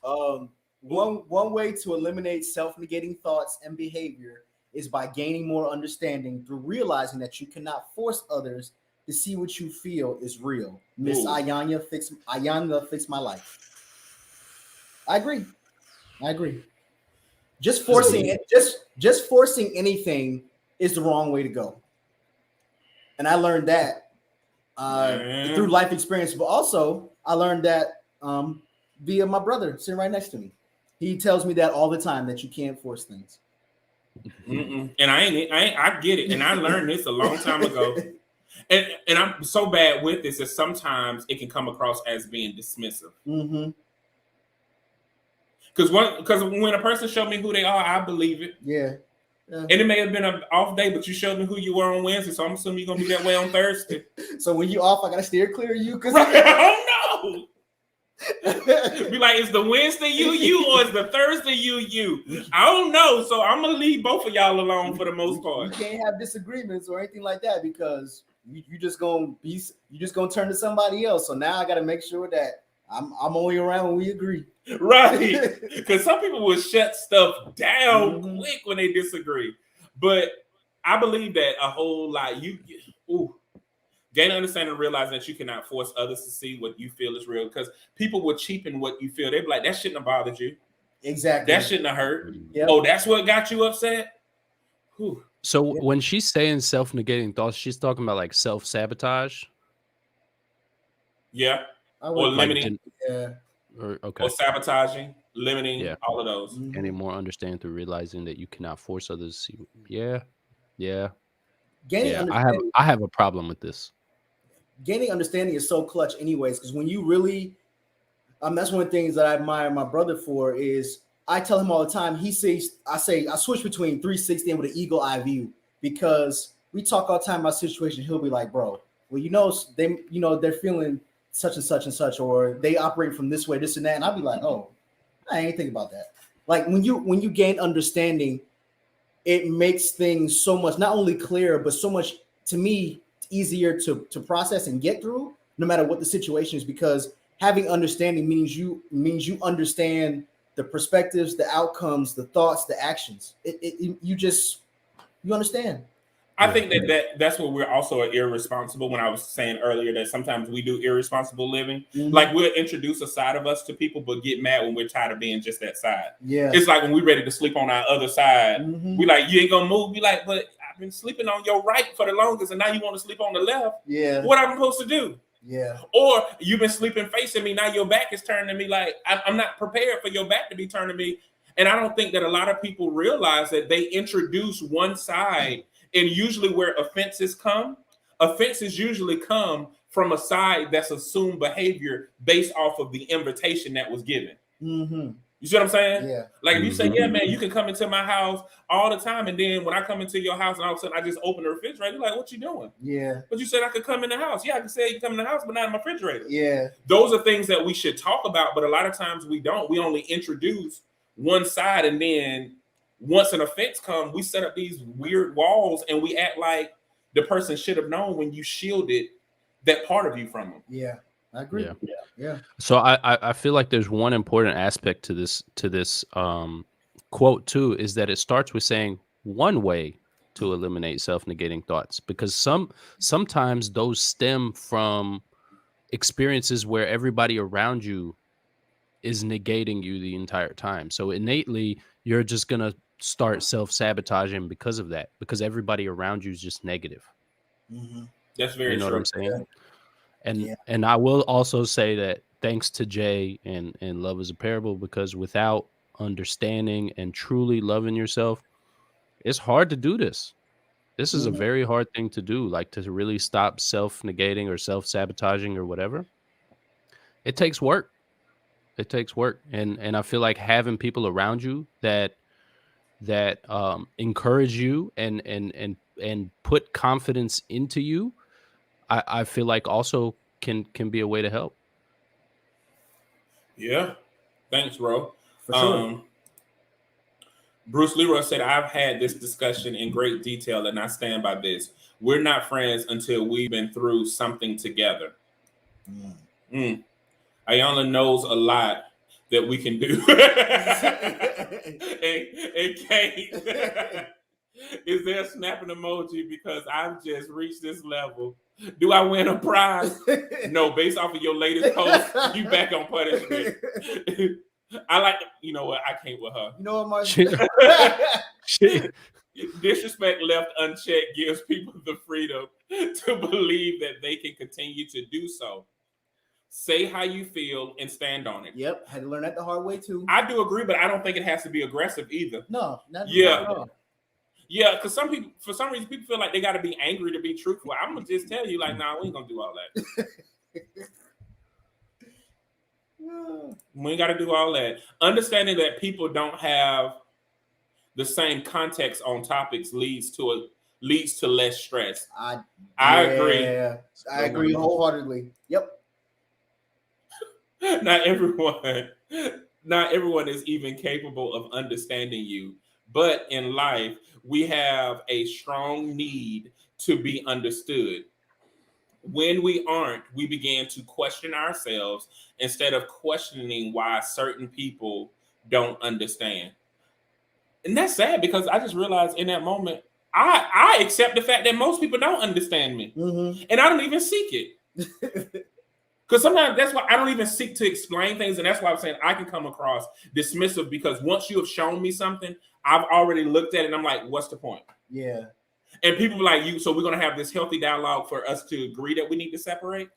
Speaker 5: One way to eliminate self-negating thoughts and behavior is by gaining more understanding through realizing that you cannot force others to see what you feel is real. Miss Ayana fix my life. I agree. Just forcing it, just forcing anything is the wrong way to go. And I learned that through life experience, but also I learned that via my brother sitting right next to me. He tells me that all the time, that you can't force things.
Speaker 4: And I get it. And I learned this a long time ago. And I'm so bad with this that sometimes it can come across as being dismissive. Because when a person showed me who they are, I believe it.
Speaker 5: Yeah.
Speaker 4: And it may have been an off day, but you showed me who you were on Wednesday, so I'm assuming you're gonna be that way on Thursday.
Speaker 5: So when you off, I gotta steer clear of you.
Speaker 4: Oh no! Be like, is the Wednesday you or is the Thursday you? I don't know, so I'm gonna leave both of y'all alone for the most part.
Speaker 5: You can't have disagreements or anything like that because you just gonna turn to somebody else. So now I gotta make sure that I'm only around when we agree.
Speaker 4: Right. Because some people will shut stuff down quick when they disagree. But I believe that a whole lot, gain understanding and realizing that you cannot force others to see what you feel is real. Because people will cheapen what you feel. They'd be like, that shouldn't have bothered you.
Speaker 5: Exactly.
Speaker 4: That shouldn't have hurt.
Speaker 5: Yep.
Speaker 4: Oh, that's what got you upset? Whew.
Speaker 1: So when she's saying self-negating thoughts, she's talking about like self-sabotage?
Speaker 4: Yeah. Or limiting.
Speaker 1: Or
Speaker 4: sabotaging, limiting, all of those.
Speaker 1: Any more understanding through realizing that you cannot force others to see. Yeah. I have a problem with this.
Speaker 5: Gaining understanding is so clutch anyways, because when you really that's one of the things that I admire my brother for is I tell him all the time, I switch between 360 and with an eagle eye view, because we talk all the time about situations. He'll be like, bro, well, they're feeling such and such and such, or they operate from this way, this and that. And I'll be like, oh, I ain't think about that. Like when you gain understanding, it makes things so much, not only clearer, but so much, to me, easier to process and get through, no matter what the situation is, because having understanding means you understand the perspectives, the outcomes, the thoughts, the actions. You understand.
Speaker 4: I think that's what we're also irresponsible. When I was saying earlier that sometimes we do irresponsible living, like we'll introduce a side of us to people, but get mad when we're tired of being just that side.
Speaker 5: Yeah,
Speaker 4: it's like when we're ready to sleep on our other side, we like, you ain't gonna move. Be like, but I've been sleeping on your right for the longest, and now you want to sleep on the left.
Speaker 5: Yeah,
Speaker 4: what I'm supposed to do?
Speaker 5: Yeah.
Speaker 4: Or you've been sleeping facing me, now your back is turning to me. Like I'm not prepared for your back to be turned to me. And I don't think that a lot of people realize that they introduce one side. And usually where offenses usually come from a side that's assumed behavior based off of the invitation that was given. You see what I'm saying?
Speaker 5: Yeah.
Speaker 4: Like if you say, yeah, man, you can come into my house all the time. And then when I come into your house and all of a sudden I just open the refrigerator, you're like, what you doing?
Speaker 5: Yeah.
Speaker 4: But you said I could come in the house. Yeah, I can say you can come in the house, but not in my refrigerator.
Speaker 5: Yeah.
Speaker 4: Those are things that we should talk about. But a lot of times we don't. We only introduce one side, and then once an offense comes, we set up these weird walls and we act like the person should have known when you shielded that part of you from them.
Speaker 5: Yeah, I agree. Yeah.
Speaker 1: So I feel like there's one important aspect to this quote too, is that it starts with saying one way to eliminate self-negating thoughts, because sometimes those stem from experiences where everybody around you is negating you the entire time. So innately, you're just gonna start self-sabotaging because of that, because everybody around you is just negative.
Speaker 4: That's very true.
Speaker 1: What I'm saying? And I will also say that thanks to Jay and Love is a Parable, because without understanding and truly loving yourself, it's hard to do this. This is a very hard thing to do, like to really stop self-negating or self-sabotaging or whatever. It takes work. It takes work. And I feel like having people around you that encourage you and put confidence into you, I feel like also can be a way to help.
Speaker 4: Yeah. Thanks, bro.
Speaker 5: For sure.
Speaker 4: Bruce Leroy said, I've had this discussion in great detail and I stand by this. We're not friends until we've been through something together. Ayala knows a lot that we can do. and Kate, is there a snapping emoji because I've just reached this level? Do I win a prize? No, based off of your latest post, you back on punishment. I like, you know what? I can't with her.
Speaker 5: You know what, Mark?
Speaker 4: Disrespect left unchecked gives people the freedom to believe that they can continue to do so. Say how you feel and stand on it.
Speaker 5: Yep, had to learn that the hard way too.
Speaker 4: I do agree, but I don't think it has to be aggressive either.
Speaker 5: No, not
Speaker 4: yeah.
Speaker 5: at all.
Speaker 4: Yeah, because some people, for some reason, people feel like they got to be angry to be truthful. I'm gonna just tell you, like, nah, we ain't gonna do all that. We ain't got to do all that. Understanding that people don't have the same context on topics leads to less stress. I agree.
Speaker 5: I agree wholeheartedly. Yep.
Speaker 4: Not everyone is even capable of understanding you. But in life, we have a strong need to be understood. When we aren't, we begin to question ourselves instead of questioning why certain people don't understand. And that's sad, because I just realized in that moment, I accept the fact that most people don't understand me. And I don't even seek it. Because sometimes that's why I don't even seek to explain things. And that's why I'm saying I can come across dismissive, because once you have shown me something, I've already looked at it and I'm like, what's the point?
Speaker 5: Yeah.
Speaker 4: And people like you, so we're going to have this healthy dialogue for us to agree that we need to separate?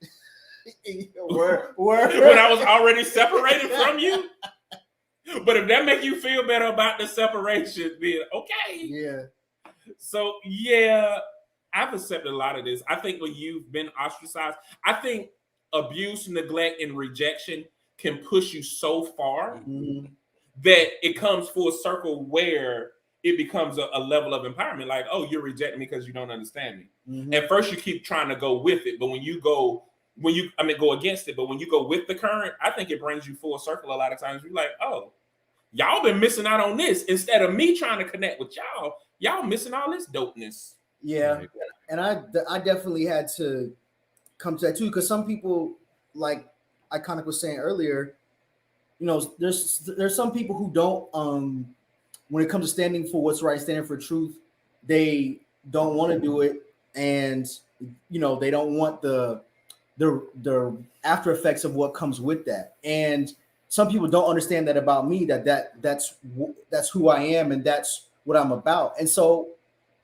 Speaker 5: Word.
Speaker 4: When I was already separated from you? But if that make you feel better about the separation, then okay.
Speaker 5: Yeah.
Speaker 4: So, yeah, I've accepted a lot of this. I think when you've been ostracized, I think abuse, neglect, and rejection can push you so far that it comes full circle where it becomes a level of empowerment. Like, oh, you're rejecting me because you don't understand me. At first, you keep trying to go with it, but when you go against it, but when you go with the current, I think it brings you full circle a lot of times. You're like, oh, y'all been missing out on this. Instead of me trying to connect with y'all missing all this dopeness.
Speaker 5: Yeah, and I definitely had to come to that too, because some people, like, Iconic was saying earlier, you know, there's some people who don't when it comes to standing for what's right, standing for truth, they don't want to do it, and you know, they don't want the after effects of what comes with that. And some people don't understand that about me, that's who I am and that's what I'm about. And so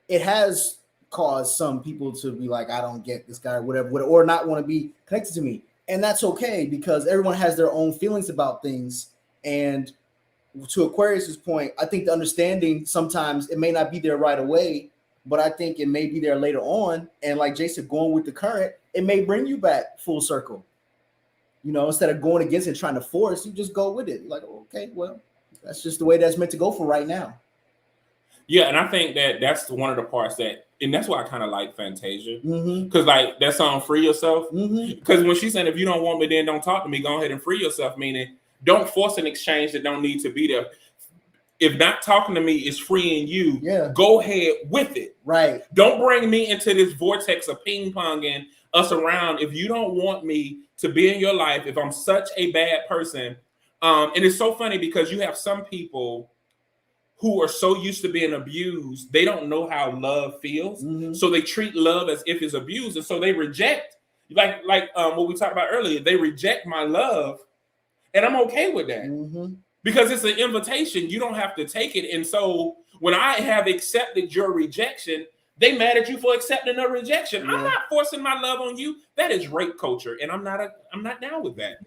Speaker 5: it has caused some people to be like, I don't get this guy, whatever, or not want to be connected to me. And that's okay, because everyone has their own feelings about things. And to Aquarius's point, I think the understanding, sometimes it may not be there right away, but I think it may be there later on. And like Jason, going with the current, it may bring you back full circle. You know, instead of going against it and trying to force, you just go with it. Like, okay, well, that's just the way that's meant to go for right now.
Speaker 4: Yeah, and I think that's one of the parts and that's why I kind of like Fantasia, because like that song "Free Yourself," because when she's saying, "If you don't want me, then don't talk to me. Go ahead and free yourself," meaning don't force an exchange that don't need to be there. If not talking to me is freeing you, go ahead with it. Right. Don't bring me into this vortex of ping ponging us around. If you don't want me to be in your life, if I'm such a bad person, and it's so funny because you have some people who are so used to being abused, they don't know how love feels. So they treat love as if it's abused. And so they reject, like what we talked about earlier, they reject my love. And I'm okay with that because it's an invitation. You don't have to take it. And so when I have accepted your rejection, they mad at you for accepting a rejection. I'm not forcing my love on you. That is rape culture. And I'm not down with that.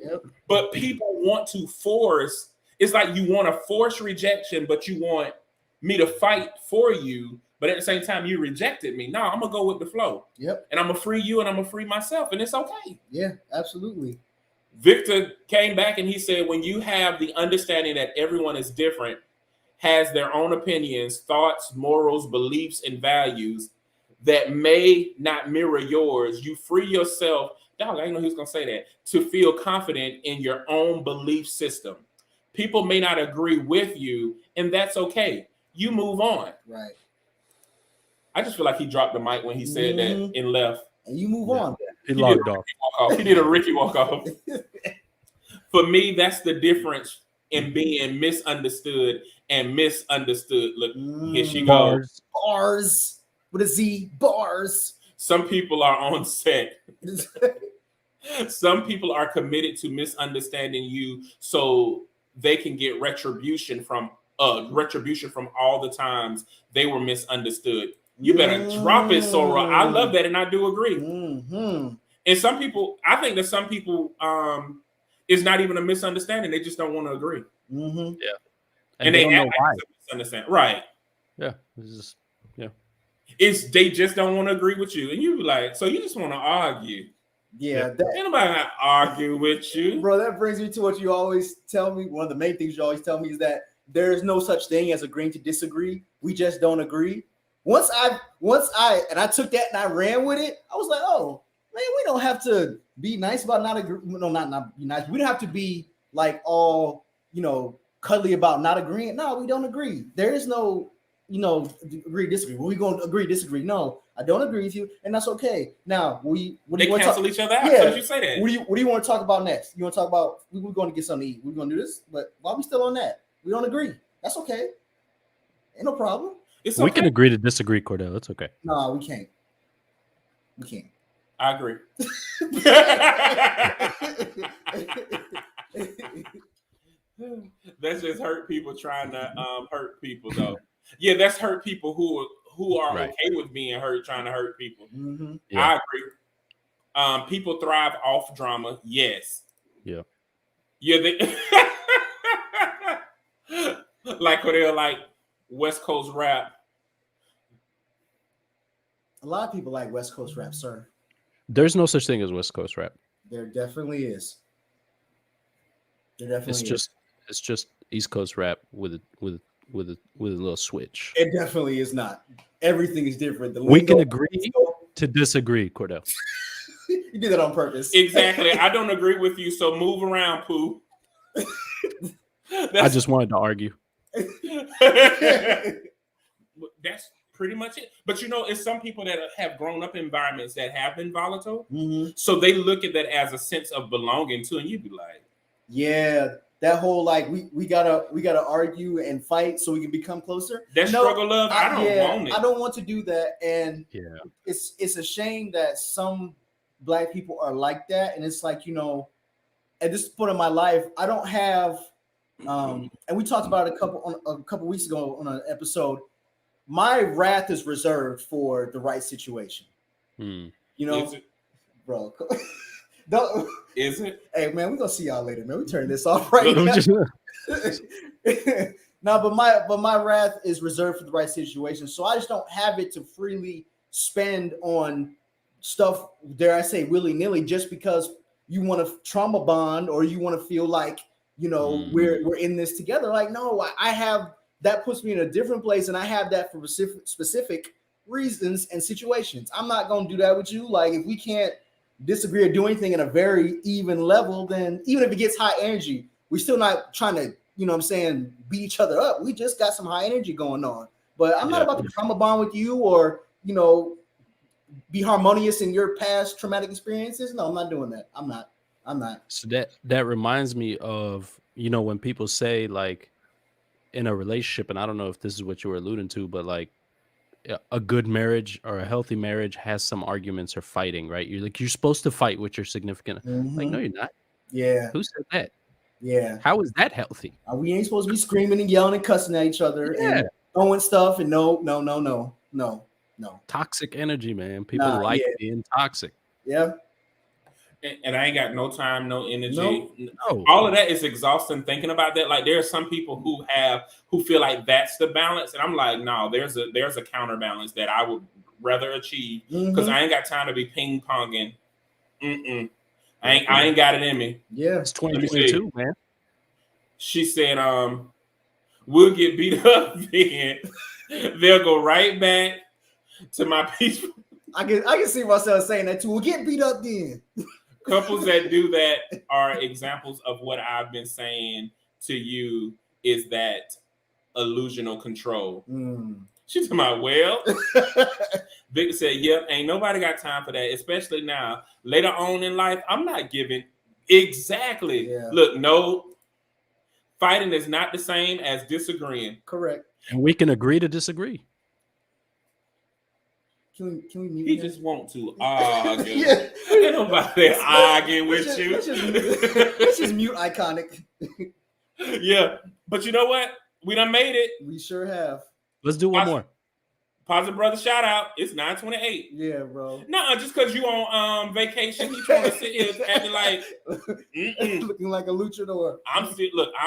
Speaker 4: But people want to force. It's like you want to force rejection, but you want me to fight for you. But at the same time, you rejected me. No, I'm going to go with the flow. And I'm going to free you and I'm going to free myself. And it's okay.
Speaker 5: Yeah, absolutely.
Speaker 4: Victor came back and he said, when you have the understanding that everyone is different, has their own opinions, thoughts, morals, beliefs, and values that may not mirror yours, you free yourself. Dog, I didn't know he was going to say that. To feel confident in your own belief system. People may not agree with you, and that's okay. You move on. Right. I just feel like he dropped the mic when he said that and left.
Speaker 5: And you move on.
Speaker 1: He logged off.
Speaker 4: He did a Ricky walk off. For me, that's the difference in being misunderstood and misunderstood. Look, here she goes.
Speaker 5: Bars with a Z. Bars.
Speaker 4: Some people are on set. Some people are committed to misunderstanding you, so they can get retribution from all the times they were misunderstood. You better drop it, Sora. I love that, and I do agree. And some people, I think that some people, it's not even a misunderstanding. They just don't want to agree.
Speaker 1: Yeah,
Speaker 4: and they act like it's a misunderstanding. Right.
Speaker 1: Yeah. It's
Speaker 4: they just don't want to agree with you, and you be like, so you just want to argue.
Speaker 5: Yeah,
Speaker 4: ain't nobody gonna argue with you,
Speaker 5: bro. That brings me to what you always tell me. One of the main things you always tell me is that there is no such thing as agreeing to disagree. We just don't agree. Once I took that and I ran with it, I was like, oh man, we don't have to be nice about not agree. No, not be nice. We don't have to be like all cuddly about not agreeing. No, we don't agree. There is no agree disagree. We're going to agree disagree. No, I don't agree with you, and that's okay. Now, what do you want to
Speaker 4: cancel each other out?
Speaker 5: Yeah.
Speaker 4: So did you say that?
Speaker 5: What do you want to talk about next? You want to talk about we're going to get something to eat. We're going to do this, but why are we still on that? We don't agree. That's okay. Ain't no problem.
Speaker 4: It's okay.
Speaker 1: We can agree to disagree, Cordell. It's okay.
Speaker 5: No, we can't. We can't.
Speaker 4: I agree. That's just hurt people trying to hurt people, though. Yeah, that's hurt people who are
Speaker 1: right.
Speaker 4: Okay with being hurt, trying to hurt people.
Speaker 1: Yeah.
Speaker 4: I agree. People thrive off drama. Yes.
Speaker 1: Yeah.
Speaker 4: Yeah. Like Cordell, like West Coast rap.
Speaker 5: A lot of people like West Coast rap, sir.
Speaker 1: There's no such thing as West Coast rap.
Speaker 5: There definitely is. There definitely is.
Speaker 1: It's just East Coast rap with a little switch.
Speaker 5: It definitely is not. Everything is different.
Speaker 1: We can agree to disagree, Cordell.
Speaker 5: You did that on purpose.
Speaker 4: Exactly. I don't agree with you, so move around, Pooh.
Speaker 1: I just wanted to argue.
Speaker 4: That's pretty much it. But you know, it's some people that have grown up in environments that have been volatile,
Speaker 5: Mm-hmm.
Speaker 4: so they look at that as a sense of belonging too, and you'd be like,
Speaker 5: yeah, that whole like we gotta argue and fight so we can become closer.
Speaker 4: that struggle love. I don't want it.
Speaker 5: I don't want to do that, and
Speaker 1: Yeah.
Speaker 5: it's a shame that some Black people are like that, and it's like, you know, at this point in my life, I don't have. And we talked about it a couple weeks ago on an episode. My wrath is reserved for the right situation. You know, bro. Don't,
Speaker 4: is it?
Speaker 5: Hey man, we're gonna see y'all later, man. We turn this off right now. No, but my wrath is reserved for the right situation. So I just don't have it to freely spend on stuff, dare I say, willy-nilly, just because you want to trauma bond or you want to feel like, you know, we're in this together. Like, no, I have that puts me in a different place, and I have that for specific reasons and situations. I'm not gonna do that with you. Like, if we can't disagree or do anything in a very even level, then even if it gets high energy, we're still not trying to, you know what I'm saying, beat each other up. We just got some high energy going on. But I'm not about to trauma bond with you or, you know, be harmonious in your past traumatic experiences. No, I'm not doing that. I'm not.
Speaker 1: So that reminds me of, you know, when people say like in a relationship, and I don't know if this is what you were alluding to, but like a good marriage or a healthy marriage has some arguments or fighting, right? You're supposed to fight with your significant. Like, no, you're not.
Speaker 5: Yeah.
Speaker 1: Who said that?
Speaker 5: Yeah.
Speaker 1: How is that healthy?
Speaker 5: We ain't supposed to be screaming and yelling and cussing at each other and throwing stuff and no.
Speaker 1: Toxic energy, man. People being toxic.
Speaker 5: Yeah.
Speaker 4: And I ain't got no time, no energy.
Speaker 1: No.
Speaker 4: All of that is exhausting thinking about that. Like, there are some people who feel like that's the balance. And I'm like, no, there's a counterbalance that I would rather achieve, because I ain't got time to be ping-ponging. I ain't got it in me.
Speaker 5: Yeah.
Speaker 1: It's 2022, man.
Speaker 4: She said, we'll get beat up then. They'll go right back to my peaceful.
Speaker 5: I can see myself saying that too. We'll get beat up then.
Speaker 4: Couples that do that are examples of what I've been saying to you, is that illusional control. She's talking about, well, Victor said, yep, ain't nobody got time for that, especially now. Later on in life, I'm not giving. Exactly.
Speaker 5: Yeah.
Speaker 4: Look, no, fighting is not the same as disagreeing.
Speaker 5: Correct.
Speaker 1: And we can agree to disagree.
Speaker 5: Can we mute
Speaker 4: He
Speaker 5: him?
Speaker 4: just want to argue.
Speaker 5: Yeah.
Speaker 4: Ain't nobody arguing with you.
Speaker 5: Let's just mute Iconic.
Speaker 4: Yeah. But you know what? We done made it.
Speaker 5: We sure have.
Speaker 1: Let's do one more.
Speaker 4: Positive brother shout out. It's 9:28.
Speaker 5: Yeah, bro.
Speaker 4: No, just because you on vacation, he trying to sit here acting like
Speaker 5: looking like a luchador.
Speaker 4: I'm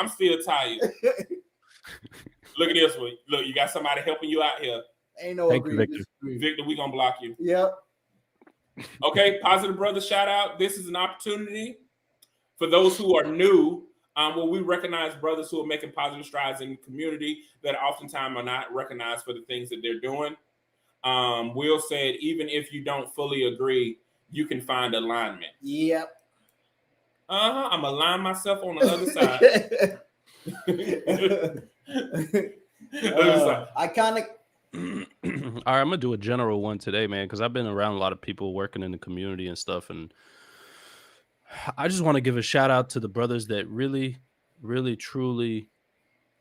Speaker 4: still tired. Look at this one. Look, you got somebody helping you out here.
Speaker 5: Ain't no
Speaker 1: Thank you,
Speaker 5: agree.
Speaker 4: Victor, we gonna block you.
Speaker 5: Yep.
Speaker 4: Okay, positive brother shout out. This is an opportunity for those who are new. Where we recognize brothers who are making positive strides in the community that oftentimes are not recognized for the things that they're doing. Will said, even if you don't fully agree, you can find alignment.
Speaker 5: Yep.
Speaker 4: I'm align myself on the other side.
Speaker 5: Iconic.
Speaker 1: All right, I'm gonna do a general one today, man, because I've been around a lot of people working in the community and stuff, and I just want to give a shout out to the brothers that really, really, truly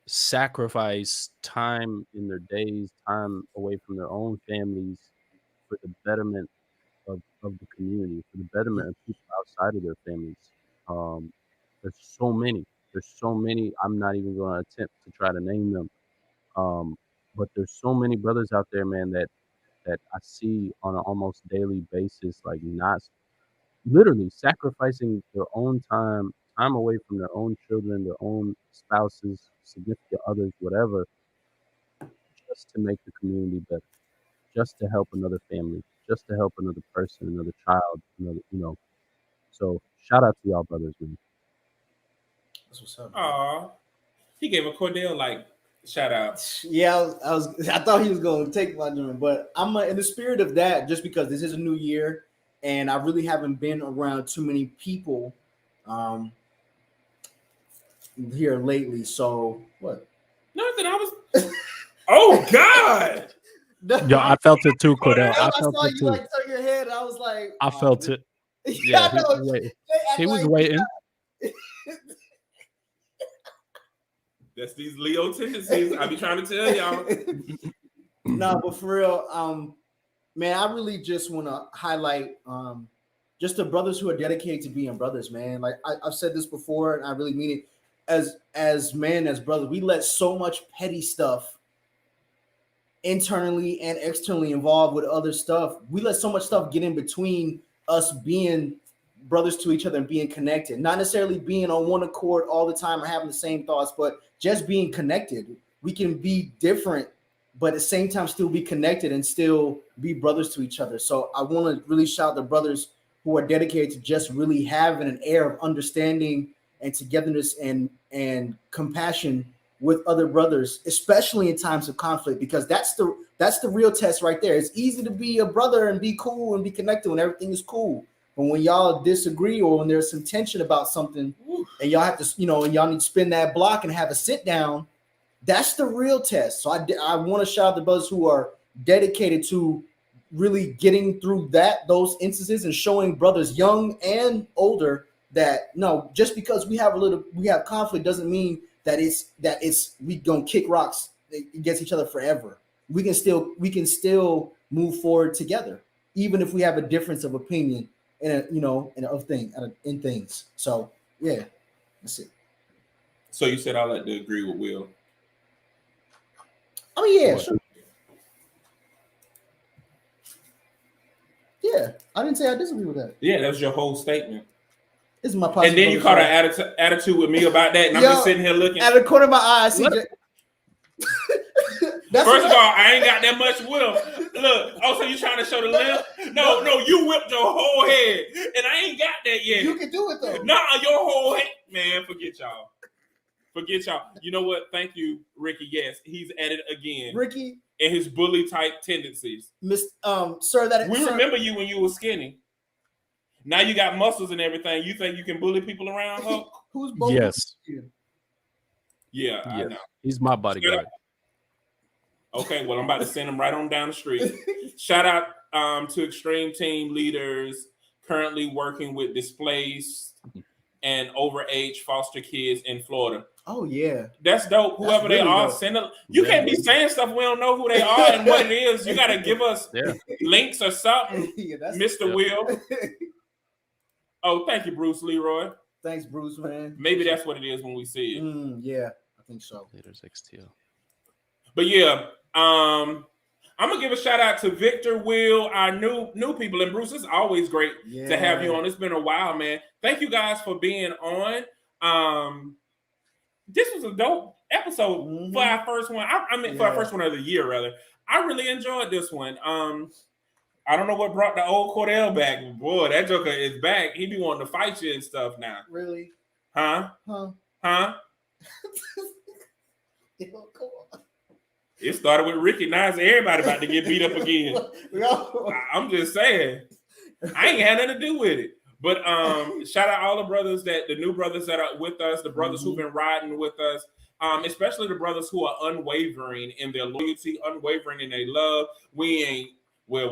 Speaker 1: sacrifice time in their days, time away from their own families for the betterment of the community, for the betterment of people outside of their families. There's so many. I'm not even going to attempt to try to name them. But there's so many brothers out there, man, that I see on an almost daily basis, like not literally sacrificing their own time away from their own children, their own spouses, significant others, whatever, just to make the community better, just to help another family, just to help another person, another child, another, you know. So shout out to y'all brothers, man.
Speaker 5: That's what's up.
Speaker 4: Aw, he gave a Cordell like shout out.
Speaker 5: Yeah, I thought he was going to take my name, but I'm in the spirit of that, just because this is a new year and I really haven't been around too many people here lately. So what?
Speaker 4: Nothing. I was. Oh God!
Speaker 1: Yo, I felt it too, Cordell.
Speaker 5: I
Speaker 1: I felt
Speaker 5: saw
Speaker 1: it
Speaker 5: you
Speaker 1: too.
Speaker 5: like turn your head, and I was like,
Speaker 1: I felt it.
Speaker 5: Yeah, I know.
Speaker 1: He was waiting.
Speaker 4: That's these Leo tendencies. I be trying to tell y'all.
Speaker 5: No, but for real, man, I really just want to highlight just the brothers who are dedicated to being brothers, man. Like I've said this before, and I really mean it. As men, as brothers, we let so much petty stuff internally and externally involved with other stuff. We let so much stuff get in between us being brothers to each other and being connected. Not necessarily being on one accord all the time or having the same thoughts, but just being connected. We can be different, but at the same time still be connected and still be brothers to each other. So I want to really shout out the brothers who are dedicated to just really having an air of understanding and togetherness and compassion with other brothers, especially in times of conflict, because that's the real test right there. It's easy to be a brother and be cool and be connected when everything is cool. But when y'all disagree or when there's some tension about something and y'all have to, and y'all need to spin that block and have a sit down, that's the real test. So I want to shout out the brothers who are dedicated to really getting through those instances and showing brothers young and older that no, just because we have conflict doesn't mean that it's we gonna kick rocks against each other forever. We can still move forward together, even if we have a difference of opinion in things. So yeah, that's it.
Speaker 4: So you said I like to agree with Will.
Speaker 5: I mean, yeah, sure. Yeah, I didn't say I disagree with that.
Speaker 4: Yeah, that was your whole statement.
Speaker 5: This is my
Speaker 4: and then you caught an attitude with me about that, and I'm just sitting here looking.
Speaker 5: Out of the corner of my eye,
Speaker 4: First of all, I ain't got that much whip. Look, so you trying to show the left? No, you whipped your whole head, and I ain't got that yet.
Speaker 5: You can do it though.
Speaker 4: Nah, your whole head, man. Forget y'all. You know what? Thank you, Ricky. Yes, he's at it again.
Speaker 5: Ricky
Speaker 4: and his bully type tendencies.
Speaker 5: Sir,
Speaker 4: remember you when you were skinny. Now you got muscles and everything. You think you can bully people around?
Speaker 5: Who's bully?
Speaker 1: Yes.
Speaker 4: Yeah, I know.
Speaker 1: He's my bodyguard.
Speaker 4: Okay, well, I'm about to send him right on down the street. Shout out to extreme team leaders currently working with displaced and overage foster kids in Florida.
Speaker 5: Oh yeah,
Speaker 4: that's dope. Whoever they are, send them. You can't be saying stuff we don't know who they are and what it is. You got to give us links or something, Mr. Will. Oh, thank you, Bruce Leroy.
Speaker 5: Thanks, Bruce, man.
Speaker 4: Maybe that's what it is when we see it.
Speaker 5: Yeah, I think so.
Speaker 1: Leaders XTL.
Speaker 4: But yeah, I'm gonna give a shout out to Victor, Will, our new people, and Bruce. It's always great to have you on. It's been a while, man. Thank you guys for being on. This was a dope episode for our first one. For our first one of the year, rather. I really enjoyed this one. I don't know what brought the old Cordell back. Boy, that joker is back. He be wanting to fight you and stuff now.
Speaker 5: Really?
Speaker 4: Huh?
Speaker 5: Come
Speaker 4: on. It started with Ricky. Now it's everybody about to get beat up again. I'm just saying. I ain't had nothing to do with it. But shout out all the brothers, the new brothers that are with us, the brothers who've been riding with us, especially the brothers who are unwavering in their loyalty, unwavering in their love. We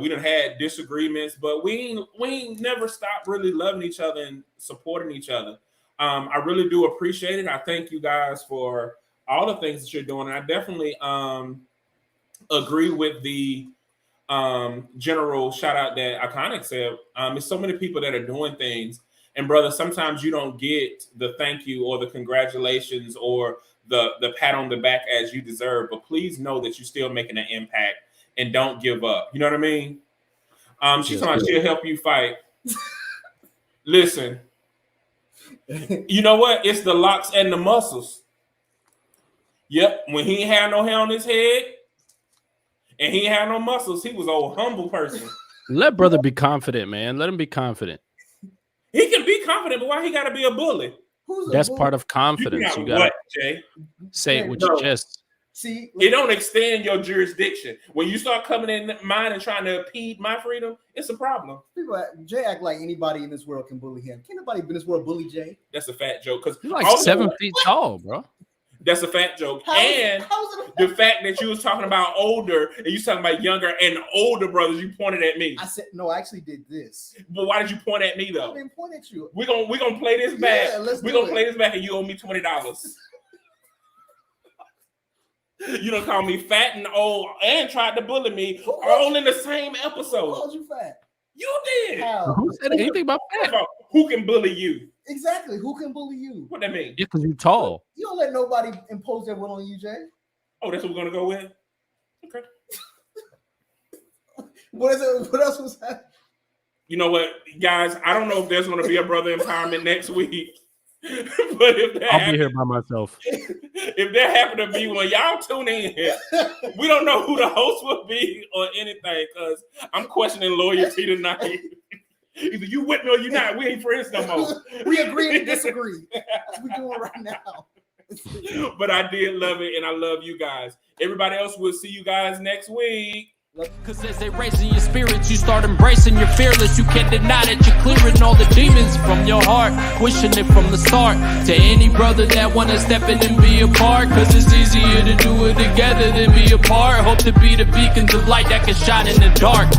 Speaker 4: done had disagreements, but we ain't never stopped really loving each other and supporting each other. I really do appreciate it. I thank you guys for all the things that you're doing. And I definitely agree with the general shout out that Iconic said. There's so many people that are doing things, and brother, sometimes you don't get the thank you or the congratulations or the pat on the back as you deserve, but please know that you're still making an impact and don't give up. You know what I mean? She's talking, she'll help you fight. Listen, you know what? It's the locks and the muscles. Yep, when he ain't had no hair on his head and he ain't had no muscles, he was a humble person.
Speaker 1: Let brother be confident, man. Let him be confident.
Speaker 4: He can be confident, but why he got to be a bully?
Speaker 1: That's part of confidence. You got to say it with your chest.
Speaker 5: See,
Speaker 4: it don't extend your jurisdiction. When you start coming in mine and trying to impede my freedom, it's a problem.
Speaker 5: Jay act like anybody in this world can bully him. Can nobody in this world bully Jay?
Speaker 4: That's a fat joke. Because
Speaker 1: you're like 7 feet tall, bro.
Speaker 4: That's a fat joke.
Speaker 5: How is it a
Speaker 4: the fact that you was talking about older and you talking about younger and older brothers, you pointed at me.
Speaker 5: I said no. I actually did this.
Speaker 4: But why did you point at me though?
Speaker 5: I didn't point at you.
Speaker 4: We're gonna play this back.
Speaker 5: Yeah,
Speaker 4: We're gonna play this back, and you owe me $20. You don't call me fat and old and tried to bully me all in the same episode.
Speaker 5: Who called you fat?
Speaker 4: You did.
Speaker 5: How?
Speaker 1: Who said anything about that?
Speaker 4: Who can bully you?
Speaker 5: Exactly. Who can bully you?
Speaker 4: What that mean?
Speaker 1: Yeah, because you're tall.
Speaker 5: You don't let nobody impose their will on you, Jay.
Speaker 4: Oh, that's what we're gonna go with. Okay.
Speaker 5: What is it? What else was that?
Speaker 4: You know what, guys? I don't know if there's gonna be a brother empowerment next week, but if there
Speaker 1: I'll be here by myself.
Speaker 4: if there happen to be one, y'all tune in. We don't know who the host will be or anything, because I'm questioning loyalty tonight. Either you with me or you not. We ain't friends no more.
Speaker 5: We agree to disagree. That's what we're doing right now.
Speaker 4: But I did love it, and I love you guys. Everybody else, we'll see you guys next week.
Speaker 3: Cause as they raising your spirits, you start embracing your fearless. You can't deny that you're clearing all the demons from your heart, wishing it from the start. To any brother that wanna step in and be a part, cause it's easier to do it together than be apart. Hope to be the beacons of light that can shine in the dark.